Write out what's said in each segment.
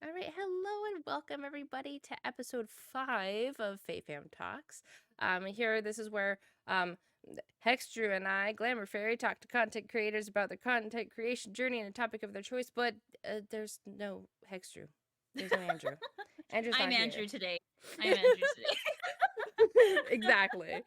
All right, hello and welcome everybody to episode 5 of FayFam Talks. This is where um, Hexdrew and I, Glamour Fairy, talk to content creators about their content creation journey and a topic of their choice. But there's no Hexdrew. There's no Andrew. Andrew's I'm not here. Andrew today. I'm Andrew today. Exactly.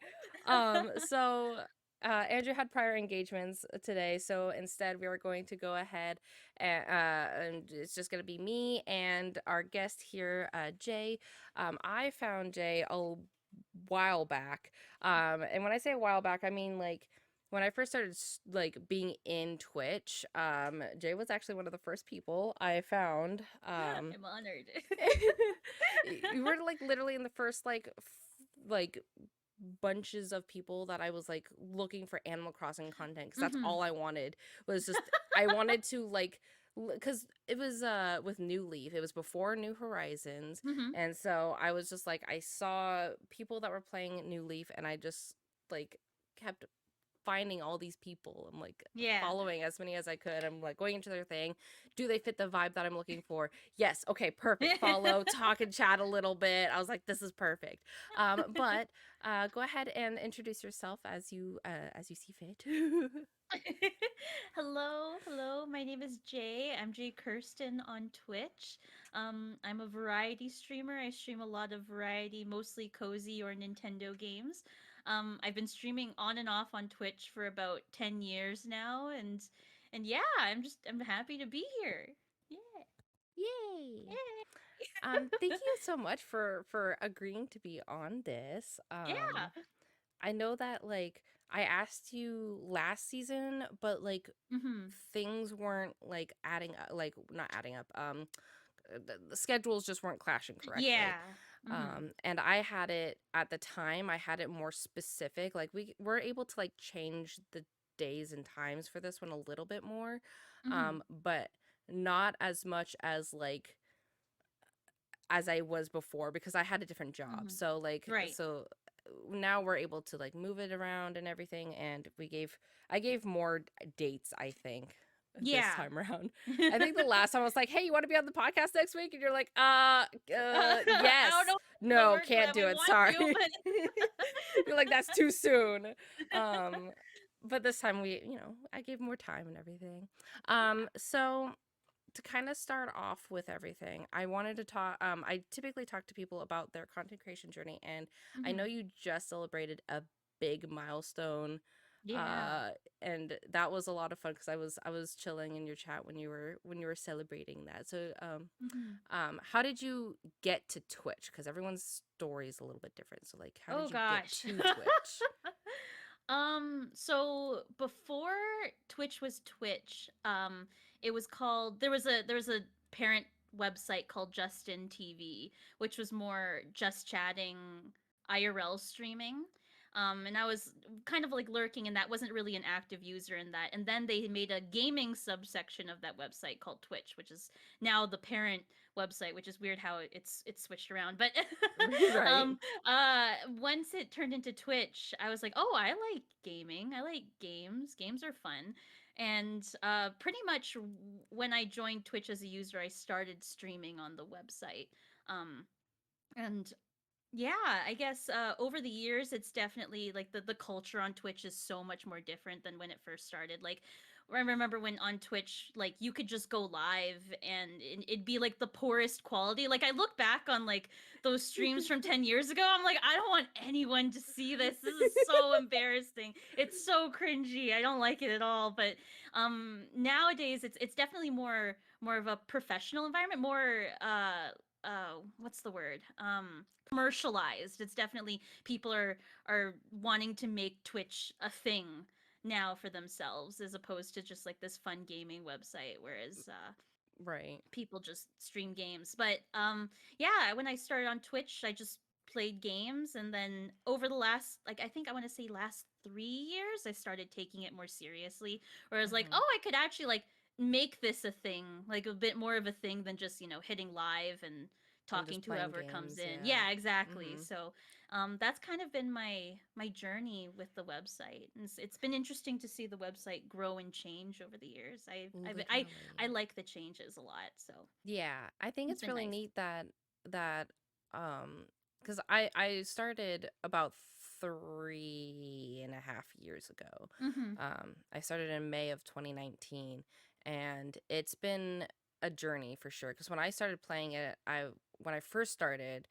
So Andrew had prior engagements today, so instead we were going to go ahead and it's just going to be me and our guest here, Jay. I found Jay a while back, and when I say a while back, I mean like when I first started like being in Twitch. Jay was actually one of the first people I found. I'm honored. You were like literally in the first like bunches of people that I was like looking for Animal Crossing content because that's hmm all I wanted was just I wanted to like because it was with New Leaf, it was before New Horizons, hmm and so I was just like I saw people that were playing New Leaf and I just like kept finding all these people. I'm like Yeah. following as many as I could. I'm like going into their thing. Do they fit the vibe that I'm looking for? Yes. Okay, perfect. Follow, talk and chat a little bit. I was like, this is perfect. But go ahead and introduce yourself as you see fit. Hello. My name is Jay. I'm Jkirstyn on Twitch. I'm a variety streamer. I stream a lot of variety, mostly cozy or Nintendo games. I've been streaming on and off on Twitch for about 10 years now, and yeah, I'm happy to be here. Yeah. Yay. Yay. Thank you so much for agreeing to be on this. Yeah. I know that like I asked you last season, but like Mhm. things weren't like adding up, like not adding up. The schedules just weren't clashing correctly. Yeah. Mhm. And I had it at the time, I had it more specific. Like we were able to like change the days and times for this one a little bit more. Mhm. But not as much as I was before because I had a different job. Mhm. So like Right. so now we're able to like move it around and everything and I gave more dates, I think, this Yeah. time around. I think the last time I was like, "Hey, you want to be on the podcast next week?" and you're like, I don't yes. know the No, word can't that we do it. want to, Sorry." but You're like, "That's too soon." Um but this time I gave more time and everything. yeah. So to kind of start off with everything, I wanted to talk. I typically talk to people about their content creation journey, and I know Mhm. you just celebrated a big milestone, Yeah. uh, and that was a lot of fun because I was chilling in your chat when you were celebrating that. So, Mhm. how did you get to Twitch? Because everyone's story is a little bit different. So, like, how Oh did you get gosh. to Twitch? So before Twitch was Twitch, it was called there was a parent website called Justin TV, which was more just chatting IRL streaming. And I was kind of like lurking, and that wasn't really an active user in that. And then they made a gaming subsection of that website called Twitch, which is now the parent website, which is weird how it's switched around. But Right. um, once it turned into Twitch, I was like, oh, I like gaming. I like games. Games are fun. And pretty much when I joined Twitch as a user, I started streaming on the website. Um, and yeah, I guess over the years, it's definitely like the culture on Twitch is so much more different than when it first started. Like, I remember when on Twitch, like you could just go live and it'd be like the poorest quality. Like, I look back on like those streams from 10 years ago, I'm like, I don't want anyone to see this. This is so embarrassing. It's so cringy. I don't like it at all. But nowadays, it's definitely more of a professional environment, more what's the word commercialized. It's definitely people are wanting to make Twitch a thing now for themselves as opposed to just like this fun gaming website, whereas Right. people just stream games. But yeah, when I started on Twitch, I just played games, and then over the last, like, I think I want to say last 3 years, I started taking it more seriously, where I was like, Hmm. oh, I could actually like make this a thing, like a bit more of a thing than just hitting live and And talking just to playing whoever comes games, in. yeah. Yeah, exactly. Mm-hmm. So that's kind of been my journey with the website. And it's been interesting to see the website grow and change over the years. I Literally. like the changes a lot. So Yeah, I think it's it's been really nice. neat that because I started about 3.5 years ago. Mhm. I started in May of 2019, and it's been a journey for sure. Because when I started playing it, when I first started,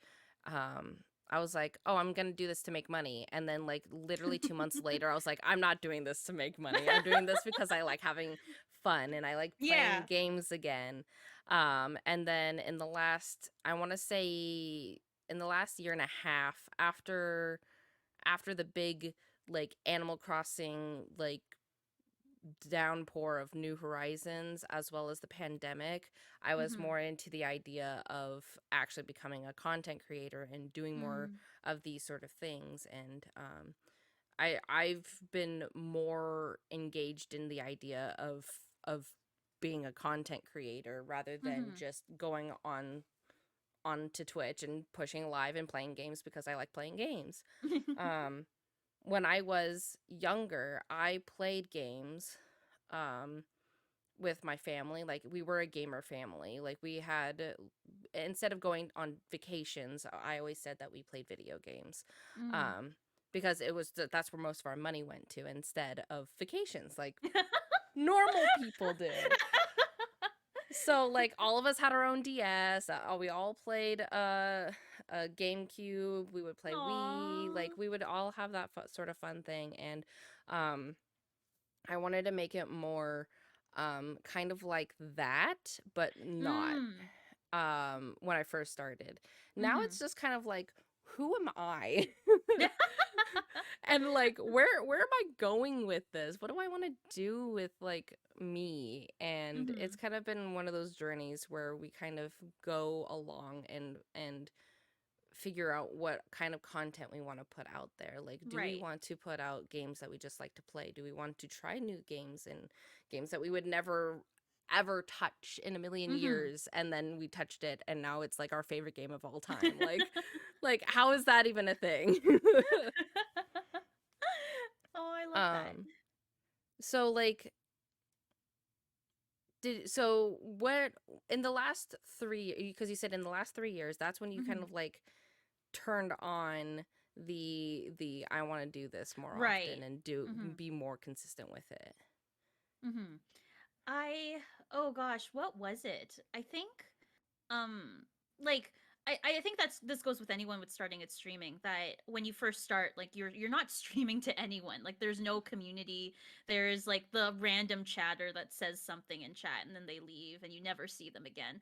um, I was like, oh, I'm gonna do this to make money, and then like literally 2 months later, I was like, I'm not doing this to make money. I'm doing this because I like having fun and I like playing Yeah. games again. And then in the last, I want to say in the last year and a half, after the big like Animal Crossing like downpour of New Horizons as well as the pandemic, I was Mhm. more into the idea of actually becoming a content creator and doing more Mm. of these sort of things. And I've been more engaged in the idea of being a content creator rather than Mhm. just going onto Twitch and pushing live and playing games because I like playing games. Um when I was younger, I played games um with my family. Like we were a gamer family. Like we had instead of going on vacations, I always said that we played video games. Mm. Um because that's where most of our money went to instead of vacations like normal people do. So like all of us had our own DS. We all played a GameCube. We would play Wii. Aw. Like we would all have that sort of fun thing. And um I wanted to make it more kind of like that, but not Mm. when I first started. Now Mhm. it's just kind of like, who am I? And like where am I going with this? What do I want to do with like me? And it's Mhm. kind of been one of those journeys where we kind of go along and figure out what kind of content we want to put out there. Like, do we Right. want to put out games that we just like to play? Do we want to try new games and games that we would never ever touch in a million Mhm. years, and then we touched it and now it's like our favorite game of all time? Like how is that even a thing? Oh, I love that. um so like so what in the last 3, because you said in the last 3 years, that's when you kind Mhm. of like turned on the I want to do this more often Right. and Mhm. be more consistent with it. Mhm. I oh gosh, what was it? I think um like I think this goes with anyone with starting at streaming, that when you first start, like you're not streaming to anyone. Like there's no community. There's like the random chatter that says something in chat and then they leave and you never see them again.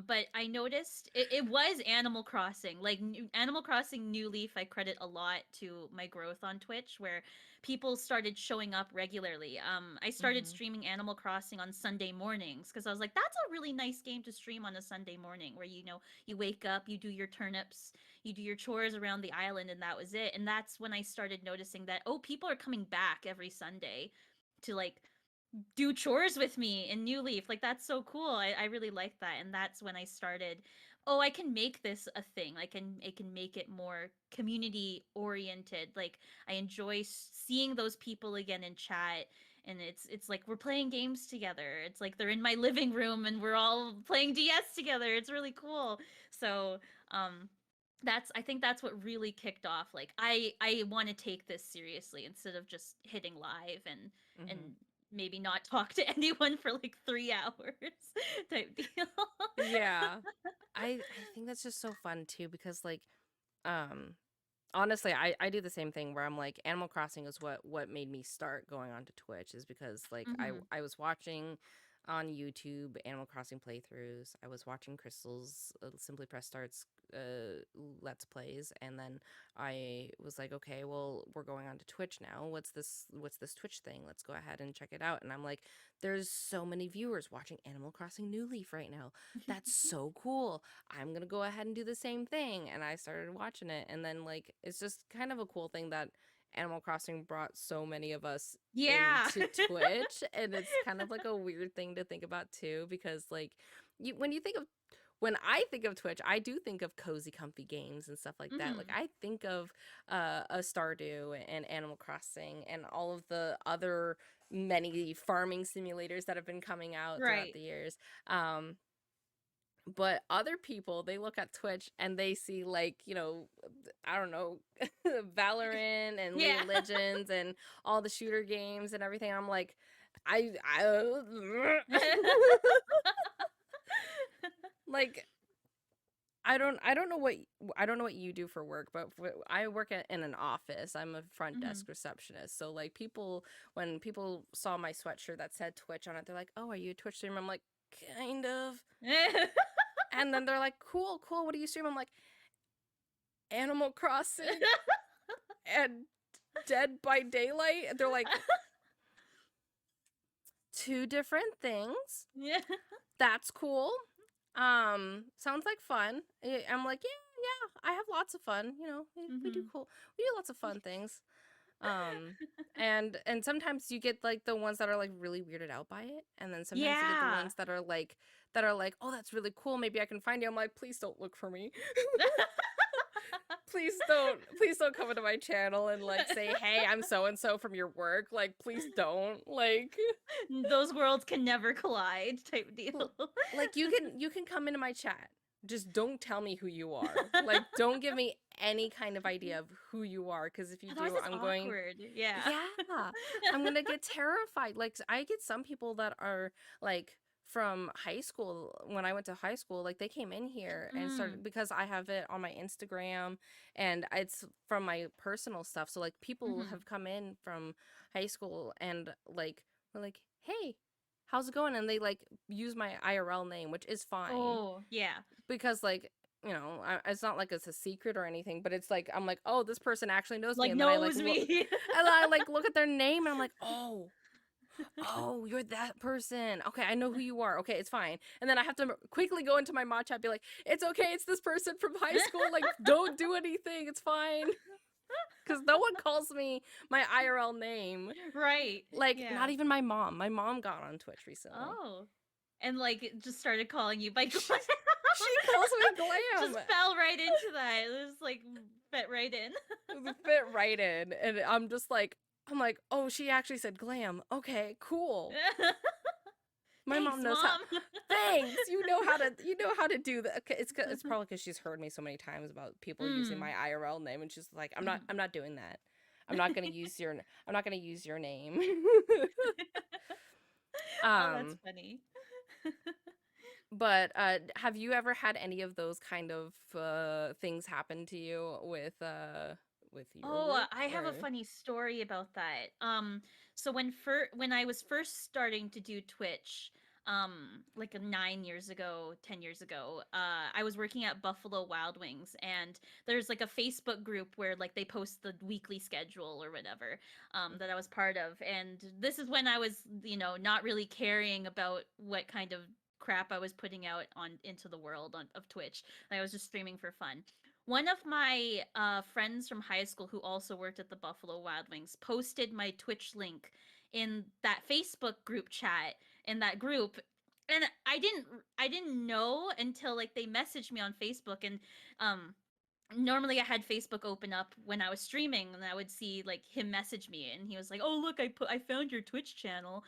But I noticed it was Animal Crossing. Like Animal Crossing New Leaf, I credit a lot to my growth on Twitch, where people started showing up regularly. I started Mm-hmm. streaming Animal Crossing on Sunday mornings because I was like, that's a really nice game to stream on a Sunday morning, where you wake up, you do your turnips, you do your chores around the island, and that was it. And that's when I started noticing that, oh, people are coming back every Sunday to like do chores with me in New Leaf. Like that's so cool. I really like that. And that's when I started, oh, I can make this a thing. I can make it more community oriented. Like I enjoy seeing those people again in chat, and it's like we're playing games together. It's like they're in my living room and we're all playing DS together. It's really cool. So, um that's I think that's what really kicked off, like I want to take this seriously instead of just hitting live and Mm-hmm. maybe not talk to anyone for like 3 hours type deal. Yeah, I think that's just so fun too because like um honestly, I do the same thing where I'm like Animal Crossing is what made me start going on to Twitch, is because like Mhm. I was watching on YouTube Animal Crossing playthroughs. I was watching Crystal's Simply Press Starts let's plays, and then I was like, okay, well, we're going on to Twitch now. What's this Twitch thing? Let's go ahead and check it out. And I'm like, there's so many viewers watching Animal Crossing New Leaf right now. That's so cool. I'm gonna go ahead and do the same thing. And I started watching it. And then, like, it's just kind of a cool thing that Animal Crossing brought so many of us Yeah. into Twitch. And it's kind of like a weird thing to think about, too, because, like, when you think of when I think of Twitch, I do think of cozy, comfy games and stuff like that. Like Mhm. I think of a Stardew and Animal Crossing and all of the other many farming simulators that have been coming out throughout Right. the years. Um, but other people, they look at Twitch and they see like, I don't know, Valorant and League Yeah. of Legends and all the shooter games and everything. I'm like, I like I don't know what I don't know what you do for work, but I work in an office. I'm a front Mhm. desk receptionist. So like when people saw my sweatshirt that said Twitch on it, they're like, "Oh, are you a Twitch streamer?" I'm like, "Kind of." And then they're like, "Cool, cool. What do you stream?" I'm like, "Animal Crossing and Dead by Daylight." And they're like, "Two different things. Yeah. That's cool. Sounds like fun." I'm like, "Yeah, yeah. I have lots of fun. We do Mhm. cool. We do lots of fun things." Um, and sometimes you get like the ones that are like really weirded out by it, and then sometimes you get the Yeah. ones that are like, "Oh, that's really cool. Maybe I can find you." I'm like, "Please don't look for me." Please don't come into my channel and like say, "Hey, I'm so and so from your work." Like, please don't. Like Those worlds can never collide type deal. l- like you can come into my chat. Just don't tell me who you are. Like, don't give me any kind of idea of who you are, because if you Otherwise, do, it's awkward. Yeah. yeah, I'm gonna get terrified. Like, I get some people that are like from high school. When I went to high school, like they came in here and started, Mm. because I have it on my Instagram and it's from my personal stuff. So like people Mhm. have come in from high school and like we're like, "Hey, how's it going?" And they like use my IRL name, which is fine Oh, yeah. because like, it's not like it's a secret or anything, but it's like I'm like, "Oh, this person actually knows me." Like And then I like knows look me. and I like look at their name and I'm like, "Oh, oh, you're that person. Okay, I know who you are. Okay, it's fine." And then I have to quickly go into my mod chat, be like, "It's okay. It's this person from high school. Like, don't do anything. It's fine." Because no one calls me my IRL name. Right. Like, not Yeah. even my mom. My mom got on Twitch recently. Oh. And like it just started calling you by She Glam. she calls me Just Glam. fell right into that. It was like fit right in. It fit right in, and I'm like, "Oh, she actually said Glam. Okay, cool." My Thanks, mom knows how. mom. Thanks. You know how to do that. Okay, it's probably because she's heard me so many times about people using Mm. my IRL name, and she's like, "I'm not. Mhm. I'm not doing that. I'm not gonna use your name." Oh, that's um, funny. but have you ever had any of those kind of things happen to you with your Oh, work I have a or? funny story about that. So when I was first starting to do Twitch, like 9 years ago, 10 years ago, I was working at Buffalo Wild Wings, and there's like a Facebook group where like they post the weekly schedule or whatever, that I was part of, and this is when I was, not really caring about what kind of crap I was putting out on into the world of Twitch. I was just streaming for fun. One of my friends from high school who also worked at the Buffalo Wild Wings posted my Twitch link in that Facebook group chat in that group, and I didn't know until like they messaged me on Facebook. And um normally I had Facebook open up when I was streaming, and I would see like him message me, and he was like, "Oh, look, I found your Twitch channel."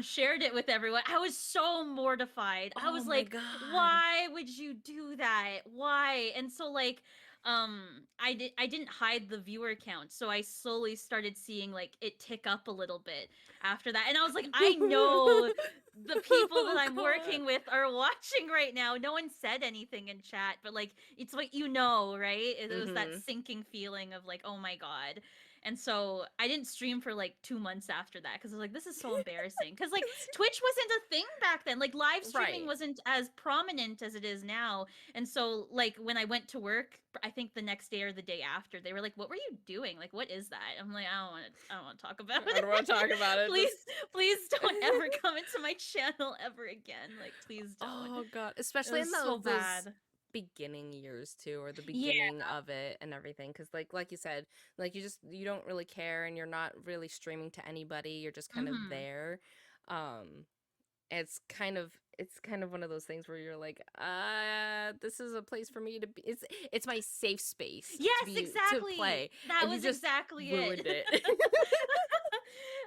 Shared it with everyone. I was so mortified. I Oh was my like, god. "Why would you do that? Why?" And so like I didn't hide the viewer count, so I slowly started seeing like it tick up a little bit after that. And I was like, "I know the people that Oh I'm god. working with are watching right now." No one said anything in chat, but like it's what right? It was that Mhm. sinking feeling of like, oh my god. And so I didn't stream for like 2 months after that because I was like, this is so embarrassing. Because like Twitch wasn't a thing back then. Like live streaming Right. wasn't as prominent as it is now. And so like when I went to work, I think the next day or the day after, they were like, "What were you doing? Like, what is that?" I'm like, I don't want to talk about I it. don't want to talk about it. Please, Just please don't ever come into my channel ever again. Like, please don't. oh god, It especially in was so those bad. beginning years too, or the Yeah. beginning of it and everything, because like you said, like you don't really care and you're not really streaming to anybody, you're just kind of Mm-hmm. there. um it's kind of one of those things where you're like, this is a place for me to be. It's my safe space Yes, to exactly. play, That and you was just exactly it. ruined it.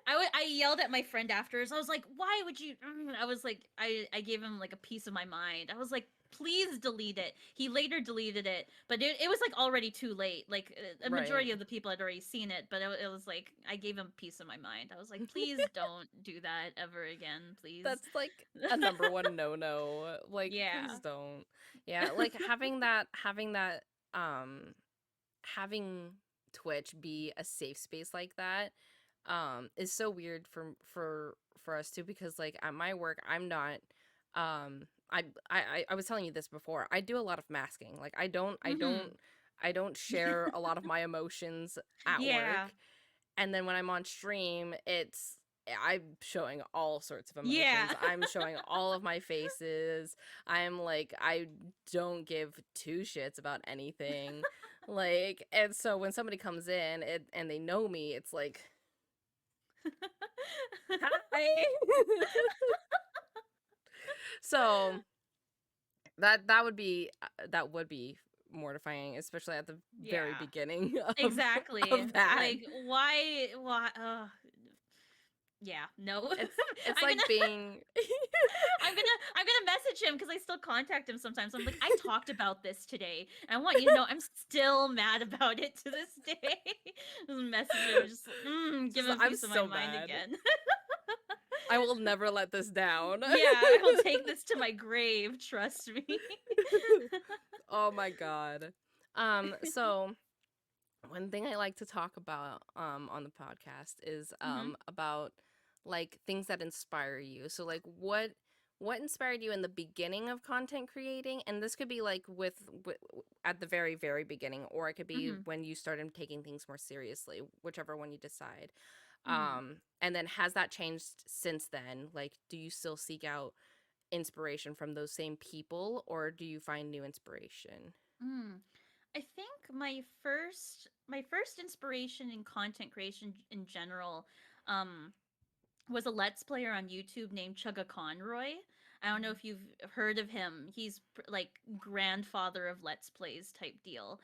I yelled at my friend afterwards. I was like, "Why would you?" I was like, I gave him like a piece of my mind. I was like, "Please delete it." He later deleted it, but it was like already too late. Like a Right. majority of the people had already seen it, but it was like I gave him a piece of my mind. I was like, "Please don't do that ever again, please." That's like a number one no. Like, please Yeah. don't. Yeah, like having that um having Twitch be a safe space like that is so weird for us too, because like at my work I'm not I was telling you this before. I do a lot of masking. Like Mhm. I don't share a lot of my emotions at Yeah. work, and then when I'm on stream, I'm showing all sorts of Yeah. emotions. I'm showing all of my faces. I'm like, I don't give two shits about anything. Like, and so when somebody comes in and they know me, it's like, hi. So that would be mortifying, especially at the very Yeah. beginning Exactly. of that. Like why yeah, no. It's I'm like gonna being I'm gonna message him because I still contact him sometimes. I'm like, I talked about this today. And I want you to know I'm still mad about it to this day. Just message him, just give just him a I'm piece of my so mind mad. again. I will never let this down. Yeah, I will take this to my grave, trust me. Oh my god. So one thing I like to talk about on the podcast is Hmm. about like things that inspire you. So like what inspired you in the beginning of content creating? And this could be like with at the very beginning, or it could be Hmm. when you started taking things more seriously, whichever one you decide. Hmm. And then has that changed since then? Like, do you still seek out inspiration from those same people, or do you find new inspiration? Mm. I think my first inspiration in content creation in general um was a let's player on YouTube named Chugga Conroy. I don't know Mhm. if you've heard of him. He's like grandfather of let's plays type deal.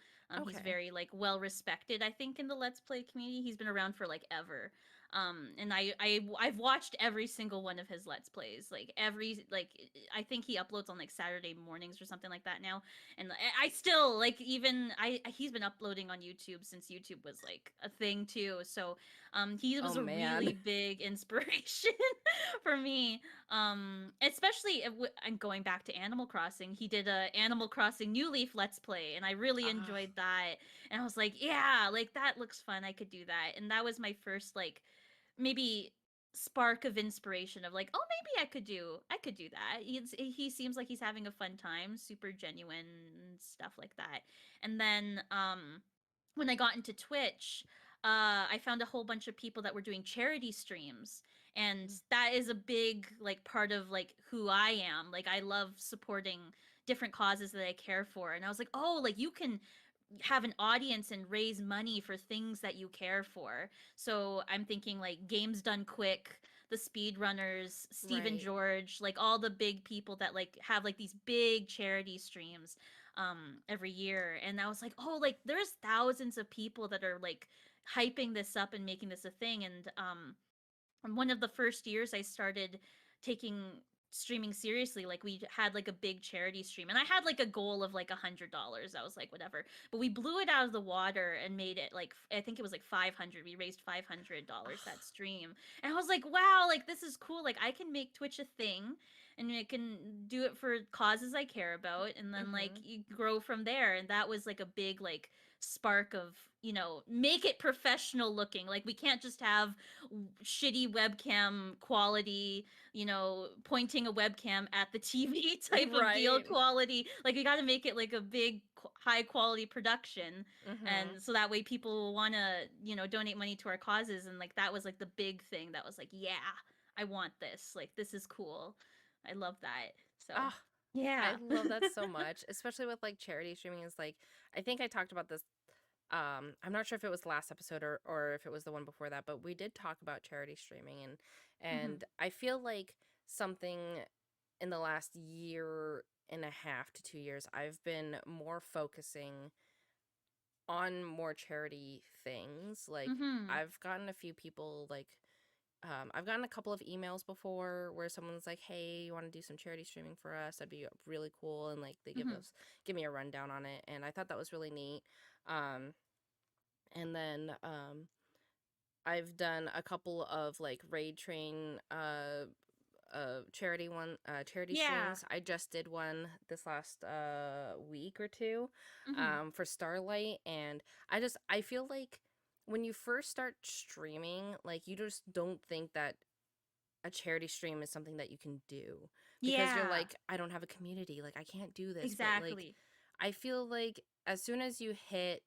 He's Okay. very like well respected, I think, in the let's play community. He's been around for like ever. And I've watched every single one of his let's plays. Like every like I think he uploads on like Saturday mornings or something like that now. And I still like even I he's been uploading on YouTube since YouTube was like a thing too. So he Oh was a man. really big inspiration for me. Especially I'm going back to Animal Crossing. He did a Animal Crossing New Leaf Let's Play, and I really Ah, enjoyed that. And I was like, yeah, like that looks fun. I could do that. And that was my first like maybe spark of inspiration of like, oh, maybe I could do that. He seems like he's having a fun time, super genuine and stuff like that. And then when I got into Twitch, I found a whole bunch of people that were doing charity streams, and mm, that is a big like part of like who I am. Like I love supporting different causes that I care for, and I was like, oh, like you can have an audience and raise money for things that you care for. So I'm thinking like Games Done Quick, the speedrunners, Stephen right. George, like all the big people that like have like these big charity streams every year. And I was like, oh, like there's thousands of people that are like hyping this up and making this a thing. And one of the first years I started taking streaming seriously, like we had like a big charity stream, and I had like a goal of like $100. I was like, whatever, but we blew it out of the water and made it like I think it was like 500. We raised $500 that stream, and I was like, wow, like this is cool. Like I can make Twitch a thing, and I can do it for causes I care about, and then like Mm-hmm. you grow from there. And that was like a big like spark of make it professional looking. Like we can't just have shitty webcam quality, pointing a webcam at the TV type of deal Right. quality. Like we got to make it like a big high quality production, Mm-hmm. and so that way people will want to, donate money to our causes. And like that was like the big thing that was like, yeah, I want this. Like this is cool. I love that. So, Ah, I yeah. love that so much, especially with like charity streaming is like I think I talked about this I'm not sure if it was the last episode or if it was the one before that, but we did talk about charity streaming, Hmm. and I feel like something in the last year and a half to 2 years. I've been more focusing on more charity things. Like, Mhm. I've gotten a few people, like, I've gotten a couple of emails before where someone's like, "Hey, you want to do some charity streaming for us? That'd be really cool." And like they Mhm. give me a rundown on it, and I thought that was really neat. Um, and then I've done a couple of like raid train charity Yeah. streams. I just did one this last week or two Mhm. for Starlight, and I feel like when you first start streaming, like you just don't think that a charity stream is something that you can do because you're Yeah. like, I don't have a community, like I can't do this. But like Exactly. I feel like as soon as you hit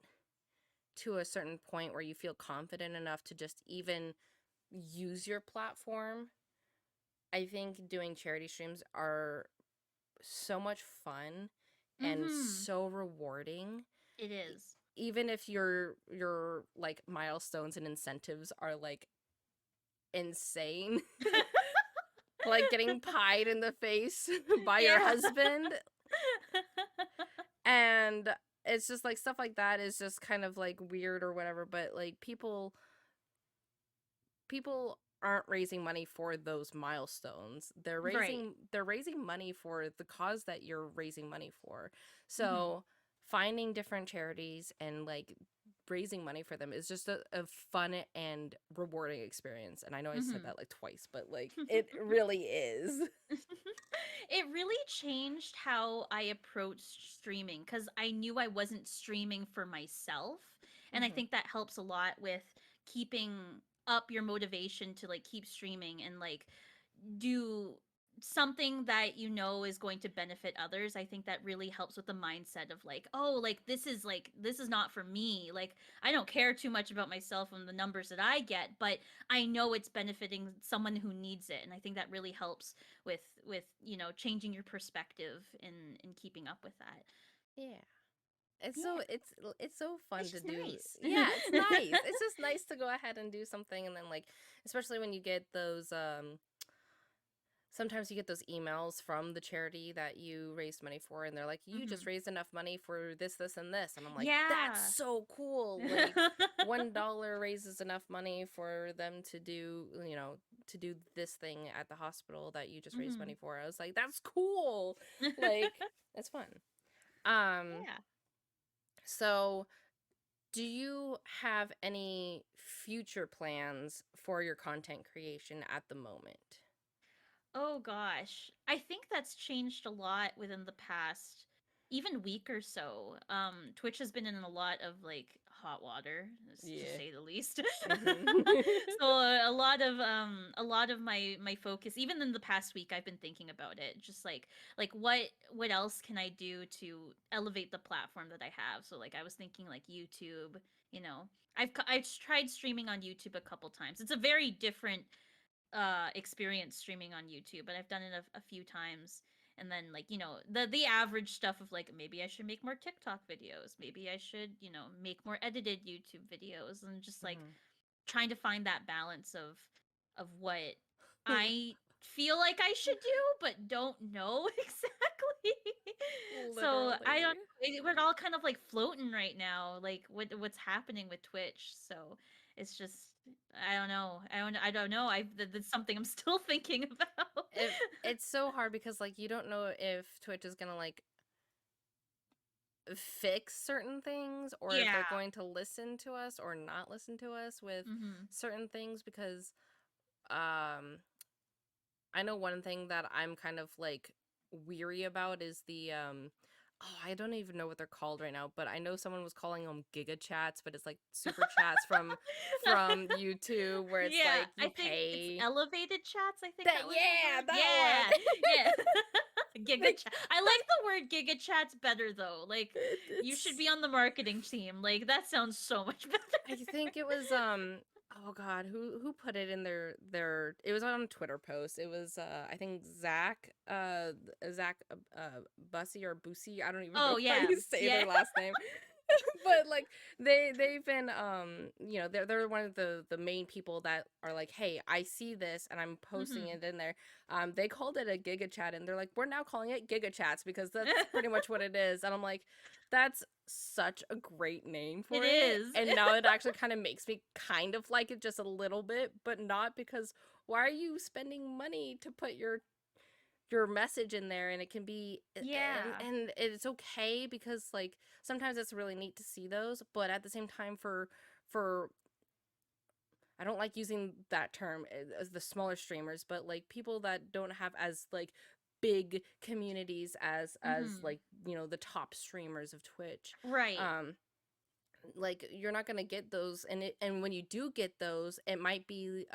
to a certain point where you feel confident enough to just even use your platform, I think doing charity streams are so much fun and Mhm. so rewarding. It E- is. Even if your like milestones and incentives are like insane, like getting pied in the face by your Yeah. husband, and it's just like stuff like that is just kind of like weird or whatever, but like people aren't raising money for those milestones. Right. They're raising money for the cause that you're raising money for. Mhm. So finding different charities and like raising money for them is just a fun and rewarding experience. And I know I said Mhm. that like twice, but like it really is. It really changed how I approached streaming because I knew I wasn't streaming for myself. And I Hmm. think that helps a lot with keeping up your motivation to like keep streaming and like do something that you know is going to benefit others. I think that really helps with the mindset of like this is not for me. Like I don't care too much about myself and the numbers that I get, but I know it's benefiting someone who needs it. And I think that really helps with, changing your perspective in keeping up with that. Yeah. It's Yeah. so it's so fun It's to just do. nice. Yeah, it's nice. It's just nice to go ahead and do something, and then like especially when you get those sometimes you get those emails from the charity that you raised money for, and they're like, "You just Mhm. raised enough money for this and this." And I'm like, "That's Yeah. so cool." Like $1 raises enough money for them to do, to do this thing at the hospital that you just raised money Mhm. for. I was like, "That's cool." Like, it's fun. Um Yeah. so do you have any future plans for your content creation at the moment? Oh gosh. I think that's changed a lot within the past even week or so. Twitch has been in a lot of like hot water, to Yeah. say the least. Mhm. So a lot of my focus even in the past week I've been thinking about it. Just like what else can I do to elevate the platform that I have? So like I was thinking like YouTube, you know. I've tried streaming on YouTube a couple times. It's a very different experience streaming on YouTube, but I've done it a few times. And then like, the average stuff of like maybe I should make more TikTok videos, maybe I should, make more edited YouTube videos and just like Mhm. trying to find that balance of what I feel like I should do but don't know exactly. So, I don't Literally. know. We're all kind of like floating right now, like what's happening with Twitch. So, it's just I don't know. I don't know. That's something I'm still thinking about. It it's so hard because like you don't know if Twitch is gonna like fix certain things or if they're Yeah. going to listen to us or not listen to us with Mhm. certain things because um I know one thing that I'm kind of like weary about is the I don't even know what they're called right now, but I know someone was calling them giga chats, but it's like super chats from YouTube where it's Yeah, like I you think it's pay elevated chats. I think that that was the yeah, word. that one. Yeah, yeah. Giga Like chat. I like the word giga chats better though. Like, you should it's be on the marketing team. Like, that sounds so much I better. think it was oh god, who put it in their it was on a Twitter post. It was I think Zach Bussy or Boosie. I don't even know Oh how yeah, you say yeah. their last name. But like they've been they're one of the main people that are like, hey, I see this and I'm posting Mhm. it in there. They called it a giga chat and they're like, we're now calling it giga chats because that's pretty much what it is. And I'm like, that's such a great name It for it. is. And now it actually kind of makes me kind of like it just a little bit, but not because why are you spending money to put your message in there, and it can be Yeah. and it's okay because like sometimes it's really neat to see those, but at the same time for I don't like using that term as the smaller streamers, but like people that don't have as like big communities as Mhm. like the top streamers of Twitch. Right. um like you're not gonna get those, and when you do get those, it might be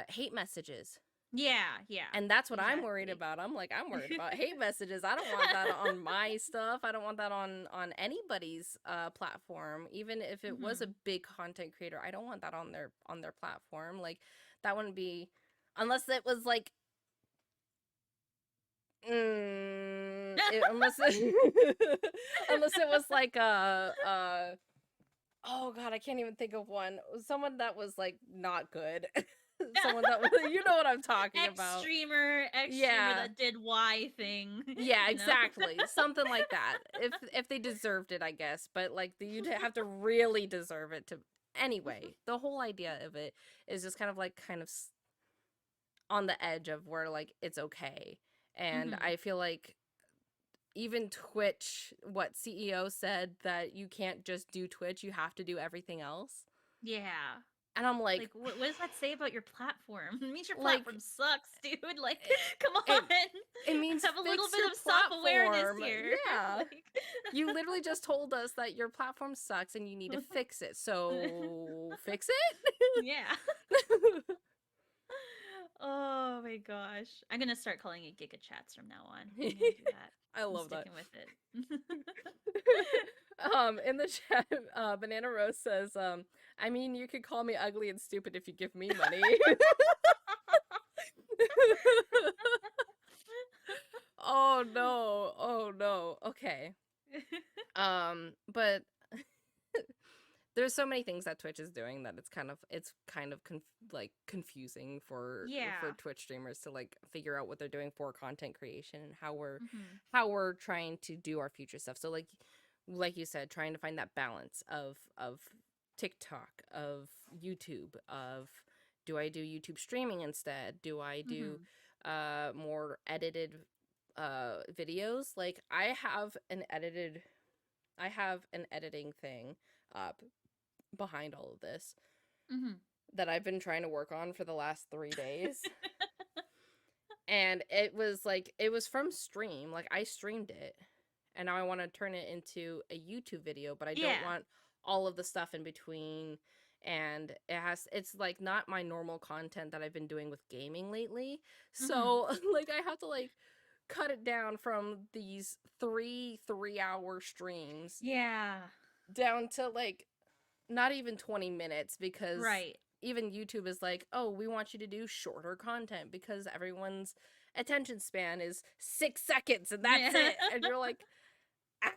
hate messages. Yeah, yeah. And that's what I'm worried Exactly. about. I'm worried about hate messages. I don't want that on my stuff. I don't want that on anybody's platform. Even if it was a Mhm. big content creator, I don't want that on their platform. Like that wouldn't be, unless it was like unless unless it was like oh god, I can't even think of one. Someone that was like not good. Someone that was, you know what I'm talking about. Ex streamer Yeah. that did Y thing, Yeah, you know? exactly. Something like that. If they deserved it, I guess. But like you'd have to really deserve it to anyway. The whole idea of it is just kind of on the edge of where like it's okay. And Mhm. I feel like even Twitch, what CEO said that you can't just do Twitch, you have to do everything else. Yeah. And I'm like Like, what does that say about your platform? It means your like platform sucks, dude. Like, it, come it on. it means Have a little fix bit your of self-awareness platform. here. Yeah. Like You literally just told us that your platform sucks and you need to fix it. So fix it? Yeah. Oh my gosh. I'm gonna start calling it Giga Chats from now on. I'm gonna do that. I I'm love that. sticking with it. In the chat, Banana Rose says, I mean, you could call me ugly and stupid if you give me money. Oh no. Oh no. Okay. But there's so many things that Twitch is doing that like confusing for Yeah. Twitch streamers to like figure out what they're doing for content creation and Hmm. how we're trying to do our future stuff. So like you said, trying to find that balance of TikTok, of YouTube, of do I do YouTube streaming instead? Do I do Hmm. more edited videos? Like I have an editing thing up behind all of this Hmm. that I've been trying to work on for the last 3 days. And it was from stream. Like I streamed it. And now I want to turn it into a YouTube video, but I don't Yeah. want all of the stuff in between. And it's like not my normal content that I've been doing with gaming lately. Hmm. So like I have to like cut it down from these 3 3-hour streams Yeah. down to like not even 20 minutes because Right. even YouTube is like, oh, we want you to do shorter content because everyone's attention span is 6 seconds and that's Yeah. it. And you're like, ah.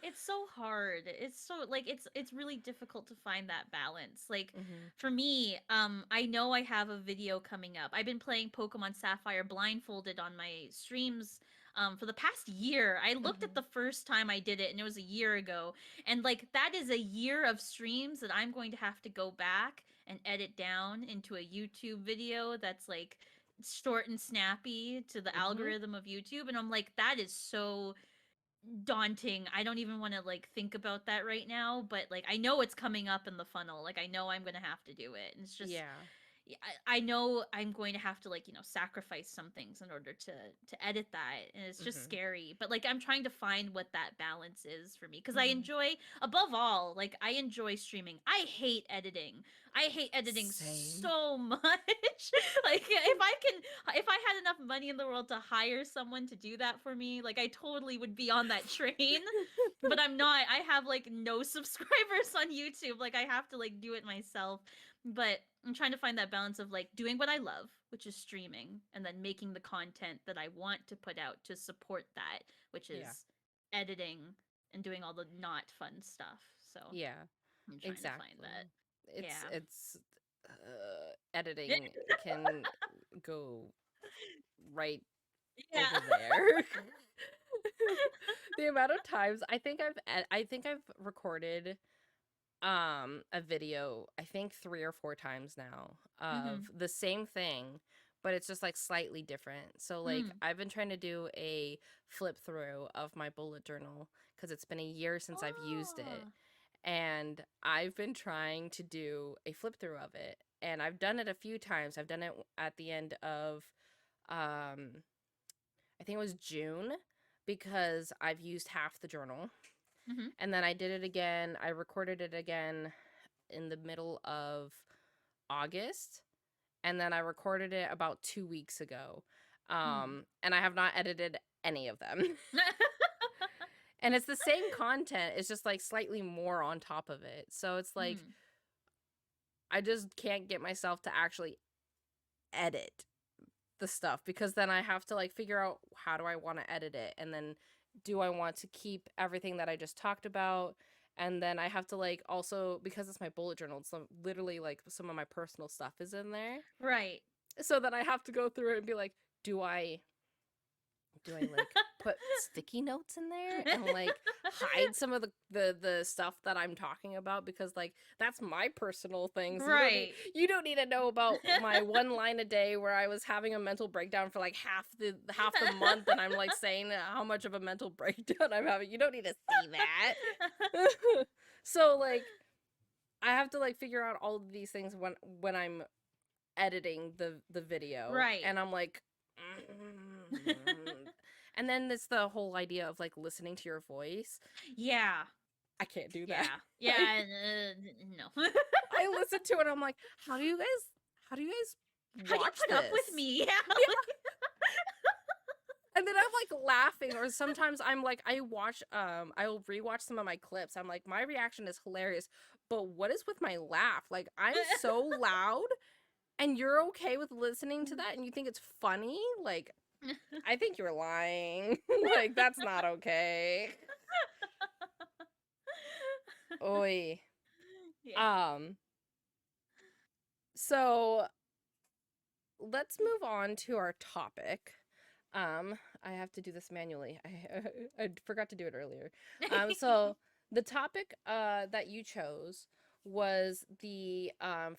It's so hard. It's so like it's really difficult to find that balance. Like Hmm. for me, I know I have a video coming up. I've been playing Pokemon Sapphire blindfolded on my streams for the past year. I looked at Hmm. the first time I did it and it was a year ago. And like that is a year of streams that I'm going to have to go back and edit down into a YouTube video that's like short and snappy to the Hmm. algorithm of YouTube, and I'm like that is so daunting. I don't even want to like think about that right now, but like I know it's coming up in the funnel. Like I know I'm going to have to do it. And it's just Yeah. yeah, I know I'm going to have to like, sacrifice some things in order to edit that, and it's just Hmm. scary. But like I'm trying to find what that balance is for me because I Hmm. enjoy above all, like I enjoy streaming. I hate editing. I hate editing Same. so much. Like if I had enough money in the world to hire someone to do that for me, like I totally would be on that train. But I'm not. I have like no subscribers on YouTube. Like I have to like do it myself. But I'm trying to find that balance of like doing what I love, which is streaming, and then making the content that I want to put out to support that, which Yeah. is editing and doing all the not fun stuff. So Yeah, I'm trying to find exactly. that. It's Yeah. it's editing can go right Yeah. over there. The amount of times I think I've recorded a video I think 3 or 4 times now of Mhm. the same thing, but it's just like slightly different. So like Mm. I've been trying to do a flip through of my bullet journal cuz it's been a year since I've used it, Oh. and I've been trying to do a flip through of it, and I've done it a few times. I've done it at the end of um I think it was June, because I've used half the journal. Mhm. And then I did it again. I recorded it again in the middle of August, and then I recorded it about 2 weeks ago. Mm. And I have not edited any of them. And it's the same content, it's just like slightly more on top of it. So it's like Mm. I just can't get myself to actually edit the stuff, because then I have to like figure out how do I want to edit it, and then do I want to keep everything that I just talked about, and then I have to like also, because it's my bullet journal, it's literally like some of my personal stuff is in there, Right. so then I have to go through it and be like, do I like put sticky notes in there and like hide some of the stuff that I'm talking about, because like that's my personal things. Right. You don't need to know about my one line a day where I was having a mental breakdown for like half the month, and I'm like saying how much of a mental breakdown I'm having. You don't need to see that. So like I have to like figure out all of these things when I'm editing the video, Right. and I'm like and then it's the whole idea of like listening to your voice. Yeah. I can't do that. Yeah. I Yeah. No. I listen to it, I'm like, how do you guys How do you watch put up with this? me? Yeah. Yeah. And then I'm like laughing, or sometimes I'm like, I'll rewatch some of my clips. I'm like, my reaction is hilarious, but what is with my laugh? Like, I'm so loud, and you're okay with listening to that, and you think it's funny? Like, I think you're lying. Like, that's not okay. Oi. Yeah. Um, so let's move on to our topic. I have to do this manually. I forgot to do it earlier. So the topic that you chose was the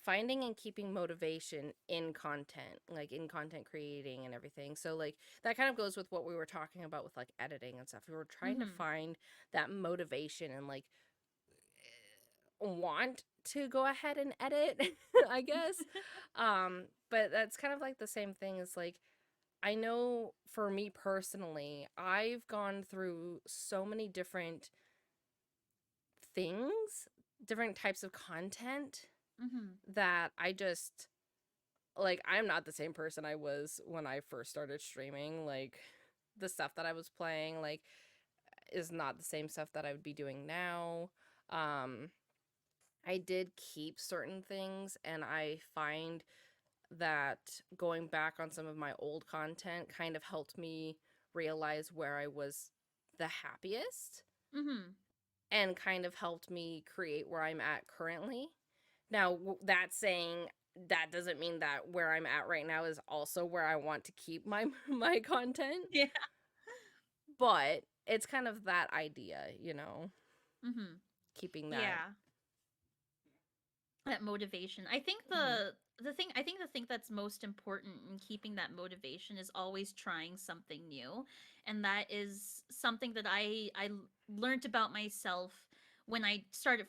finding and keeping motivation in content, like in content creating and everything. So like that kind of goes with what we were talking about with like editing and stuff. We were trying to Mhm. find that motivation and like want to go ahead and edit, I guess. But that's kind of like the same thing as like I know for me personally, I've gone through so many different things, different types of content, Mhm. that I just like I'm not the same person I was when I first started streaming. Like the stuff that I was playing like is not the same stuff that I would be doing now. Um I did keep certain things, and I find that going back on some of my old content kind of helped me realize where I was the happiest, Mhm. and kind of helped me create where I'm at currently. Now, that saying, that doesn't mean that where I'm at right now is also where I want to keep my my content, Yeah. but it's kind of that idea, Mhm. keeping that. Yeah. That motivation. I think Mhm. the thing that's most important in keeping that motivation is always trying something new. And that is something that I learned about myself when I started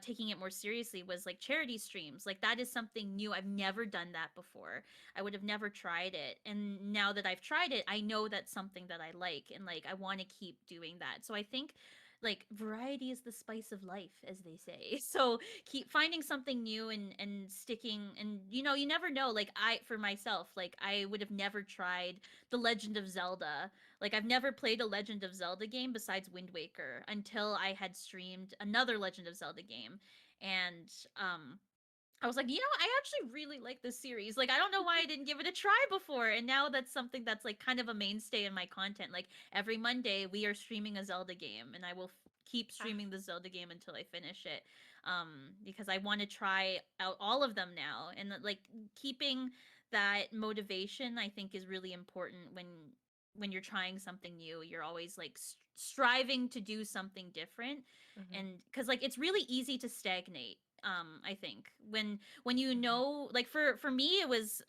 taking it more seriously, was like charity streams. Like that is something new. I've never done that before. I would have never tried it. And now that I've tried it, I know that's something that I like, and like I want to keep doing that. So I think like variety is the spice of life, as they say. So keep finding something new and sticking, and you never know. Like I, for myself, like I would have never tried the Legend of Zelda. Like I've never played a Legend of Zelda game besides Wind Waker until I had streamed another Legend of Zelda game. And I was like, I actually really like this series. Like, I don't know why I didn't give it a try before. And now that's something that's like kind of a mainstay in my content. Like, every Monday, we are streaming a Zelda game, and I will keep Ah, streaming the Zelda game until I finish it. Because I want to try out all of them now. And like, keeping that motivation, I think, is really important when you're trying something new. You're always like striving to do something different. mhm, And because like it's really easy to stagnate, I think, when you mhm. know, like, for me it was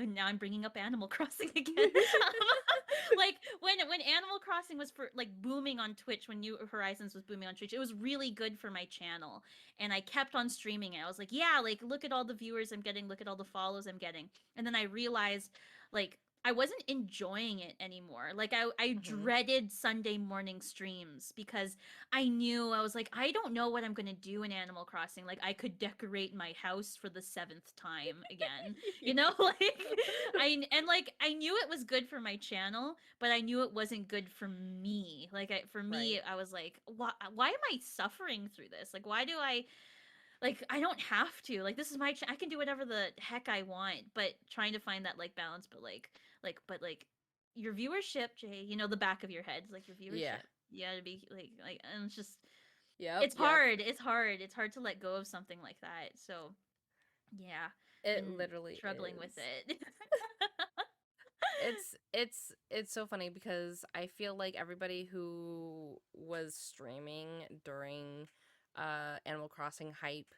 now I'm bringing up Animal Crossing again. Like, when Animal Crossing was for like booming on Twitch, when New Horizons was booming on Twitch, it was really good for my channel, and I kept on streaming it. I was like, yeah, like, look at all the viewers I'm getting, look at all the follows I'm getting. And then I realized, like, I wasn't enjoying it anymore. Like, I Mhm. dreaded Sunday morning streams because I knew, I was like, I don't know what I'm gonna do in Animal Crossing. Like, I could decorate my house for the seventh time again. Like, I knew it was good for my channel, but I knew it wasn't good for me. Like, for me, Right. I was like, why am I suffering through this? Like, why do I, like, I don't have to. Like, this is my I can do whatever the heck I want, but trying to find that like balance, but like your viewership, Jay, the back of your head, like, your Yeah. viewership. You gotta be and it's just, Yep, it's yep. hard. It's hard. It's hard to let go of something like that. So, yeah, It been literally struggling with is. it. It's so funny because I feel like everybody who was streaming during Animal Crossing hype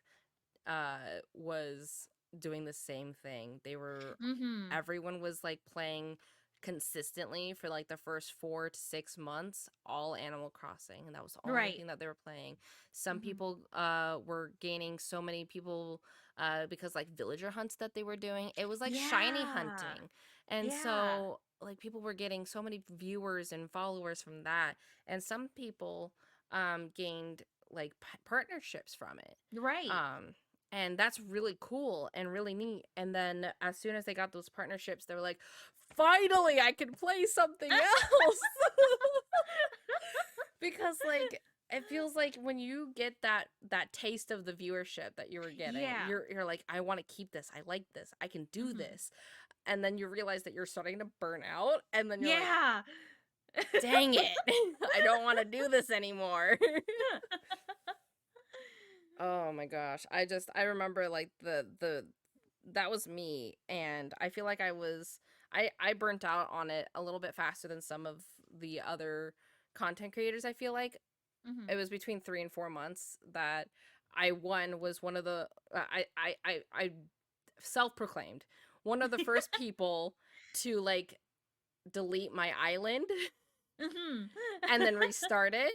was doing the same thing. Mhm. Everyone was like playing consistently for like the first 4 to 6 months, all Animal Crossing, and that was the only Right. thing that they were playing. Some Mhm. people were gaining so many people because like villager hunts that they were doing. It was like shiny Yeah. hunting. And Yeah. so like people were getting so many viewers and followers from that. And some people gained like partnerships from it. Right. Um and that's really cool and really neat. And then as soon as they got those partnerships, they were like, finally, I can play something else. Because like it feels like when you get that taste of the viewership that you were getting, Yeah. you're like, I want to keep this. I like this. I can do Mhm. this. And then you realize that you're starting to burn out, and then you're like, Yeah. dang it. I don't want to do this anymore. Oh my gosh. I remember like the that was me, and I feel like I burnt out on it a little bit faster than some of the other content creators. I feel like Mhm. it was between 3 and 4 months that was one of the I self-proclaimed one of the first people to like delete my island Mhm. and then restart it.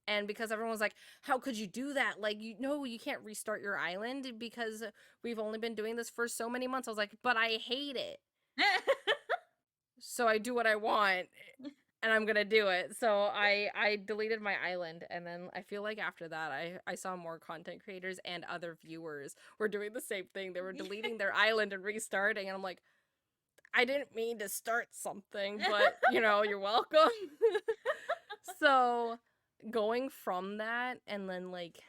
And because everyone was like, how could you do that? Like, you know, you can't restart your island because we've only been doing this for so many months. I was like, but I hate it. So I do what I want and I'm gonna do it. So I deleted my island, and then I feel like after that I saw more content creators and other viewers were doing the same thing. They were deleting their island and restarting, and I'm like, I didn't mean to start something, but you're welcome. So going from that, and then like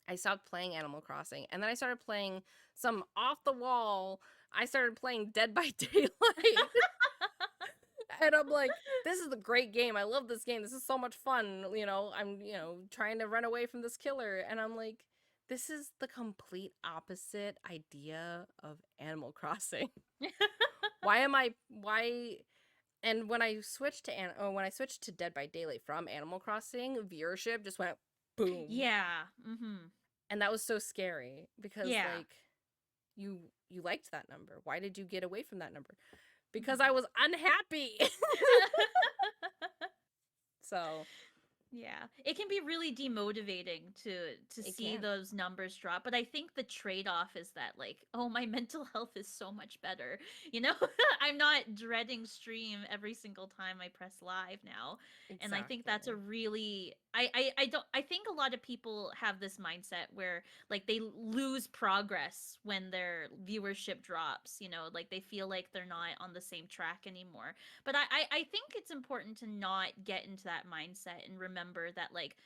I stopped playing Animal Crossing, and then I started playing some off the wall. I started playing Dead by Daylight. And I'm like, this is a great game. I love this game. This is so much fun. I'm, trying to run away from this killer. And I'm like, this is the complete opposite idea of Animal Crossing. Why? And when I switched to Dead by Daylight from Animal Crossing, viewership just went boom. Yeah. Mhm. And that was so scary because Yeah. like you liked that number. Why did you get away from that number? Because I Mhm. was unhappy. So, Yeah. It can be really demotivating to it see can. those numbers drop, but I think the trade-off is that, like, oh, my mental health is so much better. You know, I'm not dreading stream every single time I press live now. And I think that's a Exactly. really, I don't, I think a lot of people have this mindset where, like, they lose progress when their viewership drops, like they feel like they're not on the same track anymore. But I think it's important to not get into that mindset and remember that, like,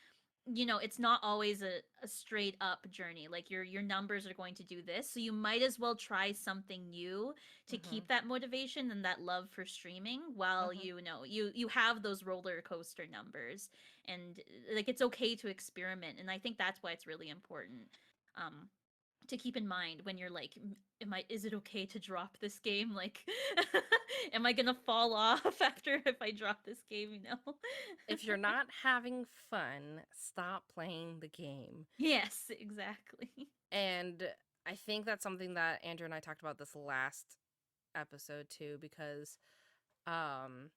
it's not always a straight up journey. Like your numbers are going to do this, so you might as well try something new to Mhm. keep that motivation and that love for streaming while Mhm. you have those roller coaster numbers. And like it's okay to experiment, and I think that's why it's really important um to keep in mind when you're like, am I is it okay to drop this game? Like am I gonna fall off after if I drop this game? If you're not having fun, stop playing the game. Yes, exactly. And I think that's something that Andrew and I talked about this last episode too, because um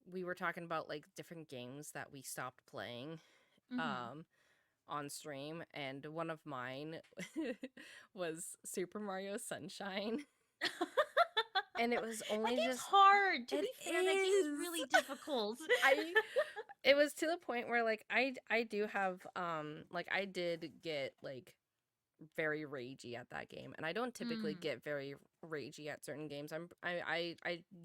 we were talking about like different games that we stopped playing Hmm. um on stream, and one of mine was Super Mario Sunshine. And it was That only game's just hard. To it be fair, that game's is really difficult. I it was to the point where like I do have like I did get like very ragey at that game, and I don't typically Mm. get very ragey at certain games. I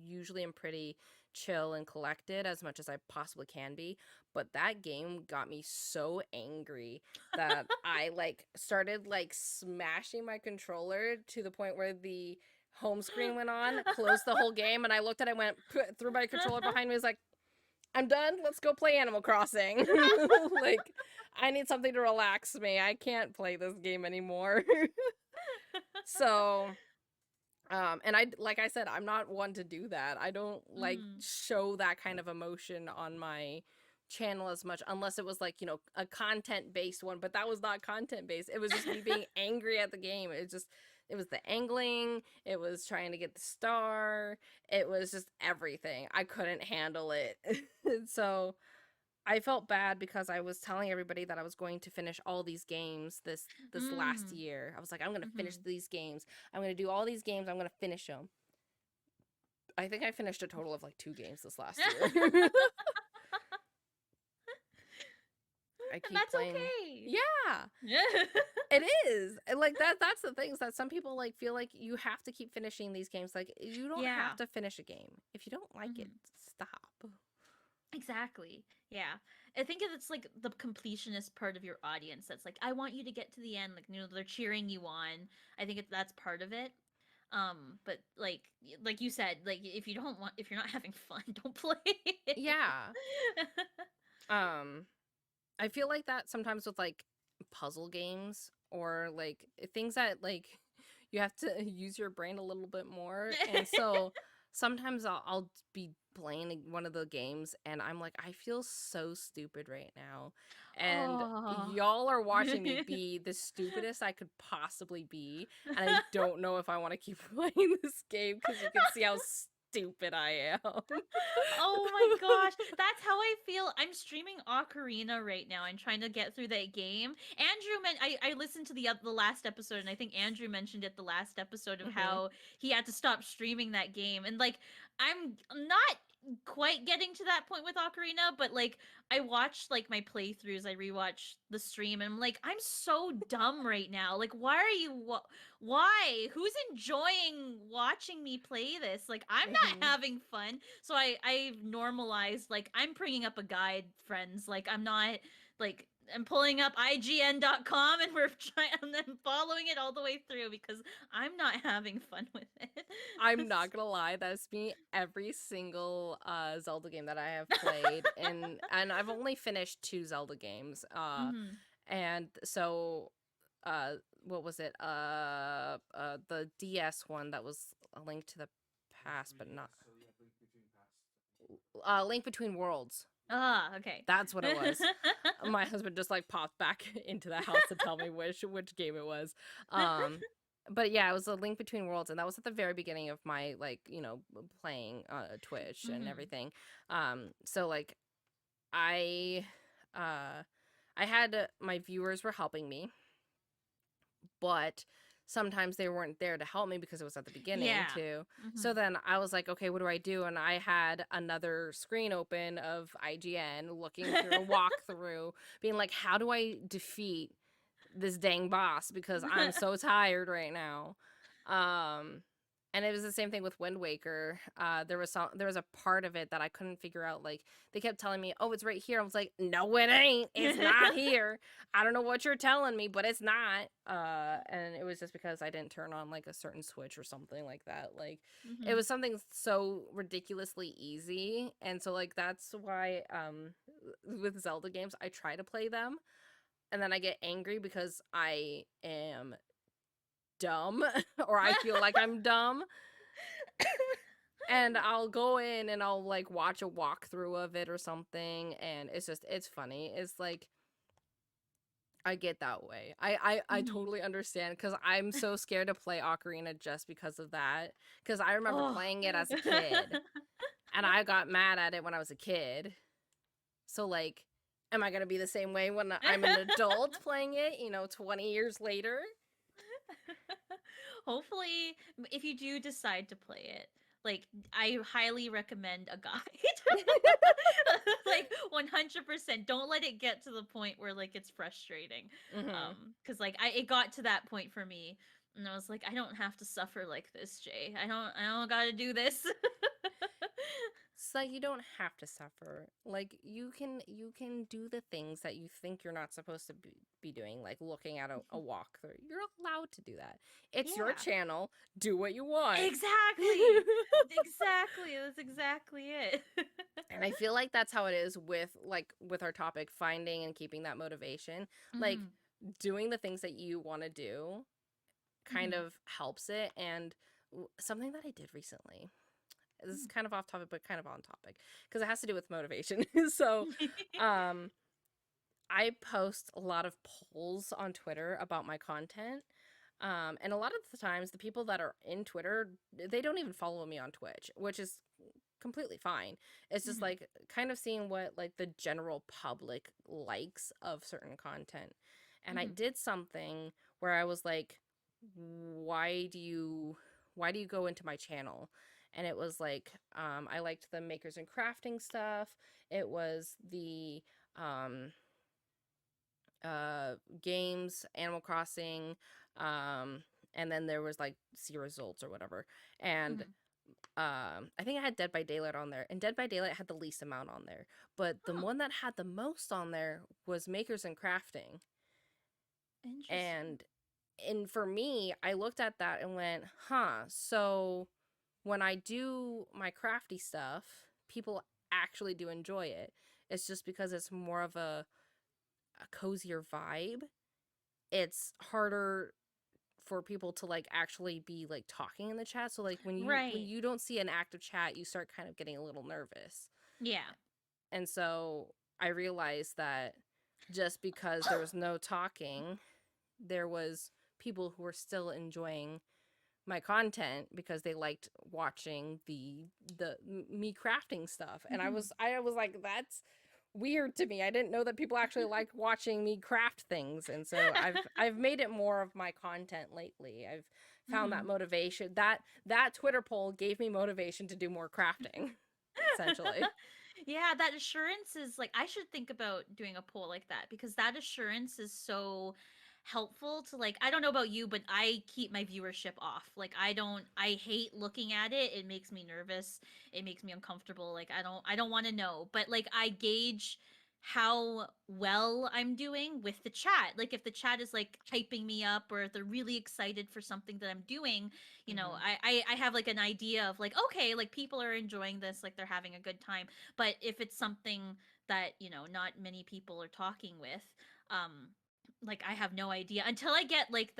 usually am pretty chill and collected as much as I possibly can be, but that game got me so angry that I like started like smashing my controller to the point where the home screen went on, closed the whole game, and I looked at it, went threw my controller behind me, was like, I'm done. Let's go play Animal Crossing. Like, I need something to relax me. I can't play this game anymore. So, and I, like I said, I'm not one to do that. I don't like Mm. show that kind of emotion on my channel as much unless it was like, a content based one, but that was not content based. It was just me being angry at the game. It was the angling, it was trying to get the star, it was just everything. I couldn't handle it. So, I felt bad because I was telling everybody that I was going to finish all these games this last Mm. year. I was like, I'm going to finish Mhm. these games. I'm going to do all these games. I'm going to finish them. I think I finished a total of like 2 games this last year. I And keep that's playing. okay. Yeah, it is. And, like that's the things that some people like feel like you have to keep finishing these games. Like you don't have Yeah. to finish a game. If you don't like it, Mhm. stop. Exactly. Yeah. I think it's like the completionist part of your audience that's like, I want you to get to the end. Like, they're cheering you on. I think that's part of it. But like you said, like if you're not having fun, don't play it. Yeah. Um I feel like that sometimes with like puzzle games or like things that like you have to use your brain a little bit more. And so sometimes I'll be playing one of the games and I'm like, I feel so stupid right now. And Oh. y'all are watching me be the stupidest I could possibly be. And I don't know if I want to keep playing this game because you can see how stupid I am. Oh my gosh, that's how I feel. I'm streaming Ocarina right now. I'm trying to get through that game. I listened to the last episode, and I think Andrew mentioned it the last episode of Hmm. how he had to stop streaming that game. And like, I'm not quite getting to that point with Ocarina, but like, I watched like my playthroughs. I rewatched the stream, and I'm like, I'm so dumb right now. Like, why are you? Why? Who's enjoying watching me play this? Like, I'm not Hmm. having fun. So I've normalized, like, I'm bringing up a guide, friends. Like, I'm not like I'm pulling up IGN.com and we're trying and then following it all the way through because I'm not having fun with it. I'm not gonna lie, that's me every single Zelda game that I have played, and I've only finished 2 Zelda games. Mhm. And so uh what was it? The DS one that was A Link to the Past, but not Link Between Worlds. Ah, okay. That's what it was. My husband just like popped back into the house to tell me which game it was. Um but yeah, it was A Link Between Worlds, and that was at the very beginning of my like, playing Twitch and Mhm. everything. So like I uh I had my viewers were helping me, but sometimes they weren't there to help me because it was at the beginning Yeah. too. So Mhm. then I was like, okay, what do I do? And I had another screen open of IGN looking through a walkthrough, being like, how do I defeat this dang boss? Because I'm so tired right now. Um And it was the same thing with Wind Waker. There was a part of it that I couldn't figure out. Like they kept telling me, "Oh, it's right here." I was like, "No, it ain't. It's not here. I don't know what you're telling me, but it's not." And it was just because I didn't turn on like a certain switch or something like that. Like it Mhm. was something so ridiculously easy, and so like that's why with Zelda games I try to play them, and then I get angry because I am dumb or I feel like I'm dumb, and I'll go in and I'll like watch a walkthrough of it or something, and it's funny. It's like I get that way. I Mhm. totally understand because I'm so scared to play Ocarina just because of that. Because I remember Oh. playing it as a kid, and I got mad at it when I was a kid. So like, am I gonna be the same way when I'm an adult playing it? 20 years later. Hopefully, if you do decide to play it, like I highly recommend a guide. Like 100%. Don't let it get to the point where like it's frustrating. hmm Cuz like it got to that point for me and I was like I don't have to suffer like this, Jay. I don't got to do this. So you don't have to suffer. Like you can do the things that you think you're not supposed to be doing, like looking at a walkthrough. You're allowed to do that. It's your Yeah. channel. Do what you want. Exactly. Exactly. That's exactly it. And I feel like that's how it is with our topic, finding and keeping that motivation. Like Mhm. doing the things that you want to do kind Mhm. of helps it. And something that I did recently, this is Mm. kind of off topic but kind of on topic because it has to do with motivation. So um I post a lot of polls on Twitter about my content. And a lot of the times, the people that are in Twitter, they don't even follow me on Twitch, which is completely fine. It's just Mhm. like kind of seeing what like the general public likes of certain content. And I Mhm. did something where I was like, why do you why do you go into my channel? And it was like I liked the makers and crafting stuff. It was the um games, Animal Crossing, um and then there was like see results or whatever. And Mhm. I think I had Dead by Daylight on there, and Dead by Daylight had the least amount on there, but the Oh, one that had the most on there was makers and crafting. interesting. And for me, I looked at that and went, huh, so when I do my crafty stuff, people actually do enjoy it. It's just because it's more of a cozier vibe. It's harder for people to like actually be like talking in the chat. So like when Right. you don't see an active chat, you start kind of getting a little nervous. Yeah. And so I realized that just because there was no talking, there was people who were still enjoying my content because they liked watching me crafting stuff. And I Mhm. was I was like, that's weird to me. I didn't know that people actually like watching me craft things. And so I've made it more of my content lately. I've found that Mhm. motivation. That Twitter poll gave me motivation to do more crafting, essentially. Yeah, that assurance is like I should think about doing a poll like that because that assurance is so helpful to like I don't know about you, but I keep my viewership off. Like I hate looking at it. It makes me nervous. It makes me uncomfortable. Like I don't want to know. But like I gauge how well I'm doing with the chat. Like if the chat is like hyping me up or if they're really excited for something that I'm doing, hmm I have like an idea of like okay, like people are enjoying this, like they're having a good time. But if it's something that not many people are talking with, um like I have no idea until I get like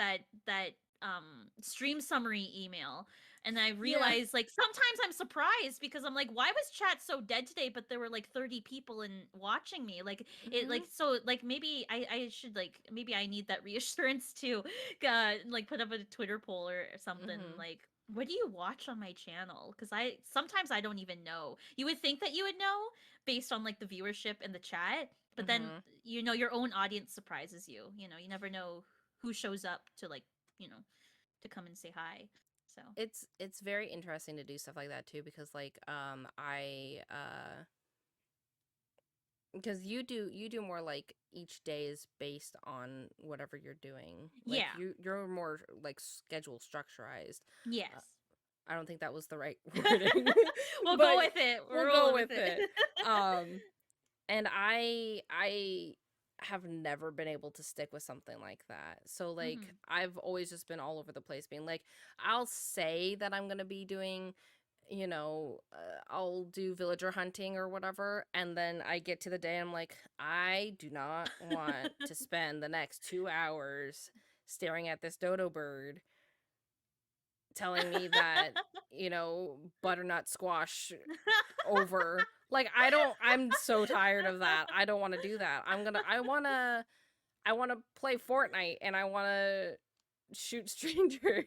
stream summary email, and I Yeah. realize like sometimes I'm surprised because I'm like, why was chat so dead today, but there were like 30 people in watching me, like it like hmm so like maybe I should like maybe I need that reassurance to like put up a Twitter poll or something hmm like what do you watch on my channel? Because I sometimes I don't even know. You would think that you would know based on like the viewership and the chat, but then hmm your own audience surprises you. You never know who shows up to like you know to come and say hi. So It's very interesting to do stuff like that too because like I because you do more like each day is based on whatever you're doing. Like yeah, you're more like schedule structurized. Uh, yes, I don't think that was the right wording, We'll go but with it. we'll We're go rolling with with it. it. Um, and I have never been able to stick with something like that. So like Mhm. I've always just been all over the place being like I'll say that I'm going to be doing I'll do villager hunting or whatever, and then I get to the day I'm like I do not want to spend the next 2 hours staring at this dodo bird telling me that butternut squash over. Like I'm so tired of that. I don't want to do that. I want to play Fortnite and I want to shoot strangers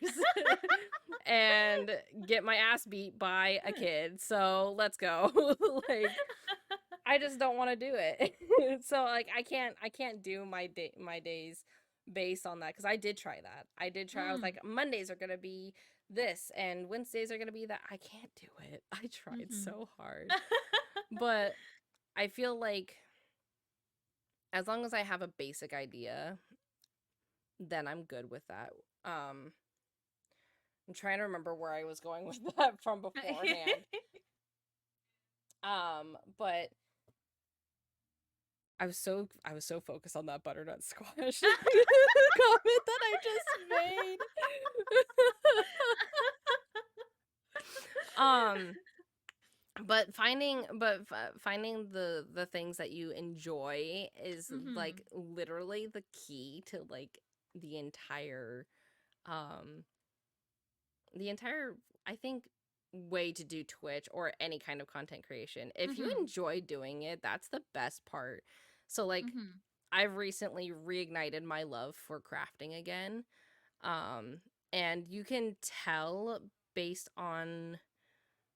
and get my ass beat by a kid. So, let's go. Like I just don't want to do it. So like I can't do my days based on that cuz I did try that. I did try. I was Mm. like Mondays are going to be this and Wednesdays are going to be that. I can't do it. I tried Mhm. so hard. But I feel like as long as I have a basic idea, then I'm good with that. Um I'm trying to remember where I was going with that from beforehand. But I was so focused on that butternut squash comment that I just made. um but finding the things that you enjoy is like Mhm. literally the key to like the entire um the entire I think way to do Twitch or any kind of content creation. If you Mhm. enjoy doing it, that's the best part. So like Mhm. I've recently reignited my love for crafting again. Um and you can tell based on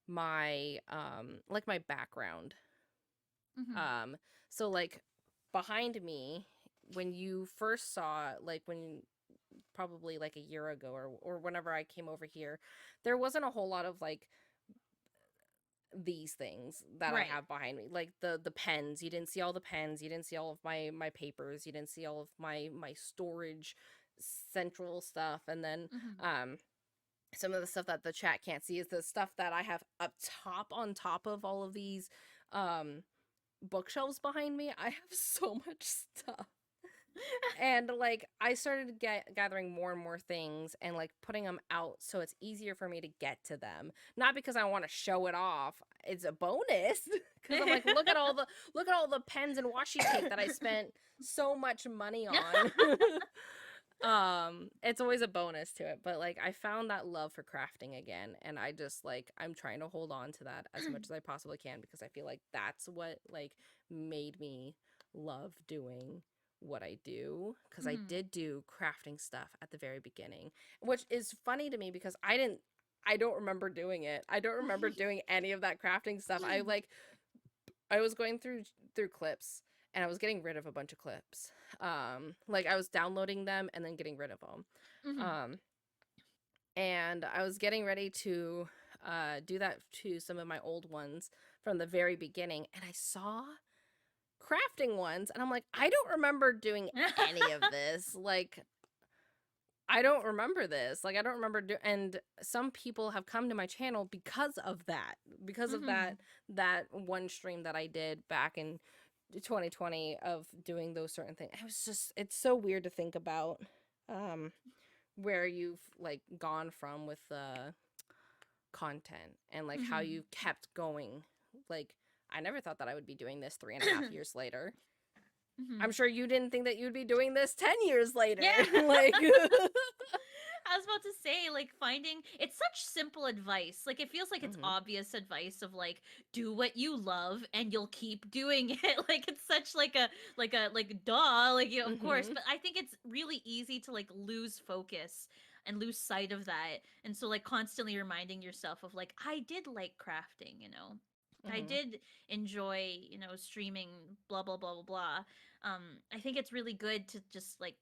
my like my background. Mhm. Um so like behind me when you first saw like when probably like a year ago or whenever I came over here, there wasn't a whole lot of like these things that I Right. have behind me. Like the pens, you didn't see all the pens, you didn't see all of my papers, you didn't see all of my storage central stuff. And then Mhm. um some of the stuff that the chat can't see is the stuff that I have up top on top of all of these um bookshelves behind me. I have so much stuff. And like I started gathering more and more things and like putting them out so it's easier for me to get to them. Not because I want to show it off. It's a bonus because I'm like look at all the pens and washi tape that I spent so much money on. It's always a bonus to it, but like I found that love for crafting again and I just like I'm trying to hold on to that as much as I possibly can because I feel like that's what like made me love doing what I do because I Mhm. did do crafting stuff at the very beginning, which is funny to me because I don't remember doing it. I don't remember doing any of that crafting stuff. I was going through clips and I was getting rid of a bunch of clips. Like I was downloading them and then getting rid of them. Mhm. Um, and I was getting ready to do that to some of my old ones from the very beginning, and I saw crafting ones, and I'm like, I don't remember doing any of this. Like, I don't remember this. Like, I don't remember and some people have come to my channel because of Mhm. that one stream that I did back in 2020 of doing those certain things. It's so weird to think about um where you've like gone from with the content and like how Mhm. you kept going. Like, I never thought that I would be doing this 3.5 years later. I'm Mhm. sure you didn't think that you'd be doing this 10 years Yeah. later. Like, I was about to say, like, finding it's such simple advice. Like, it feels like it's hmm obvious advice of like, do what you love and you'll keep doing it. Like, it's such like duh, like you of course. hmm But I think it's really easy to like lose focus and lose sight of that. And so like constantly reminding yourself of like, I did like crafting, you know. I hmm did enjoy, streaming, blah blah blah blah blah. I think it's really good to just like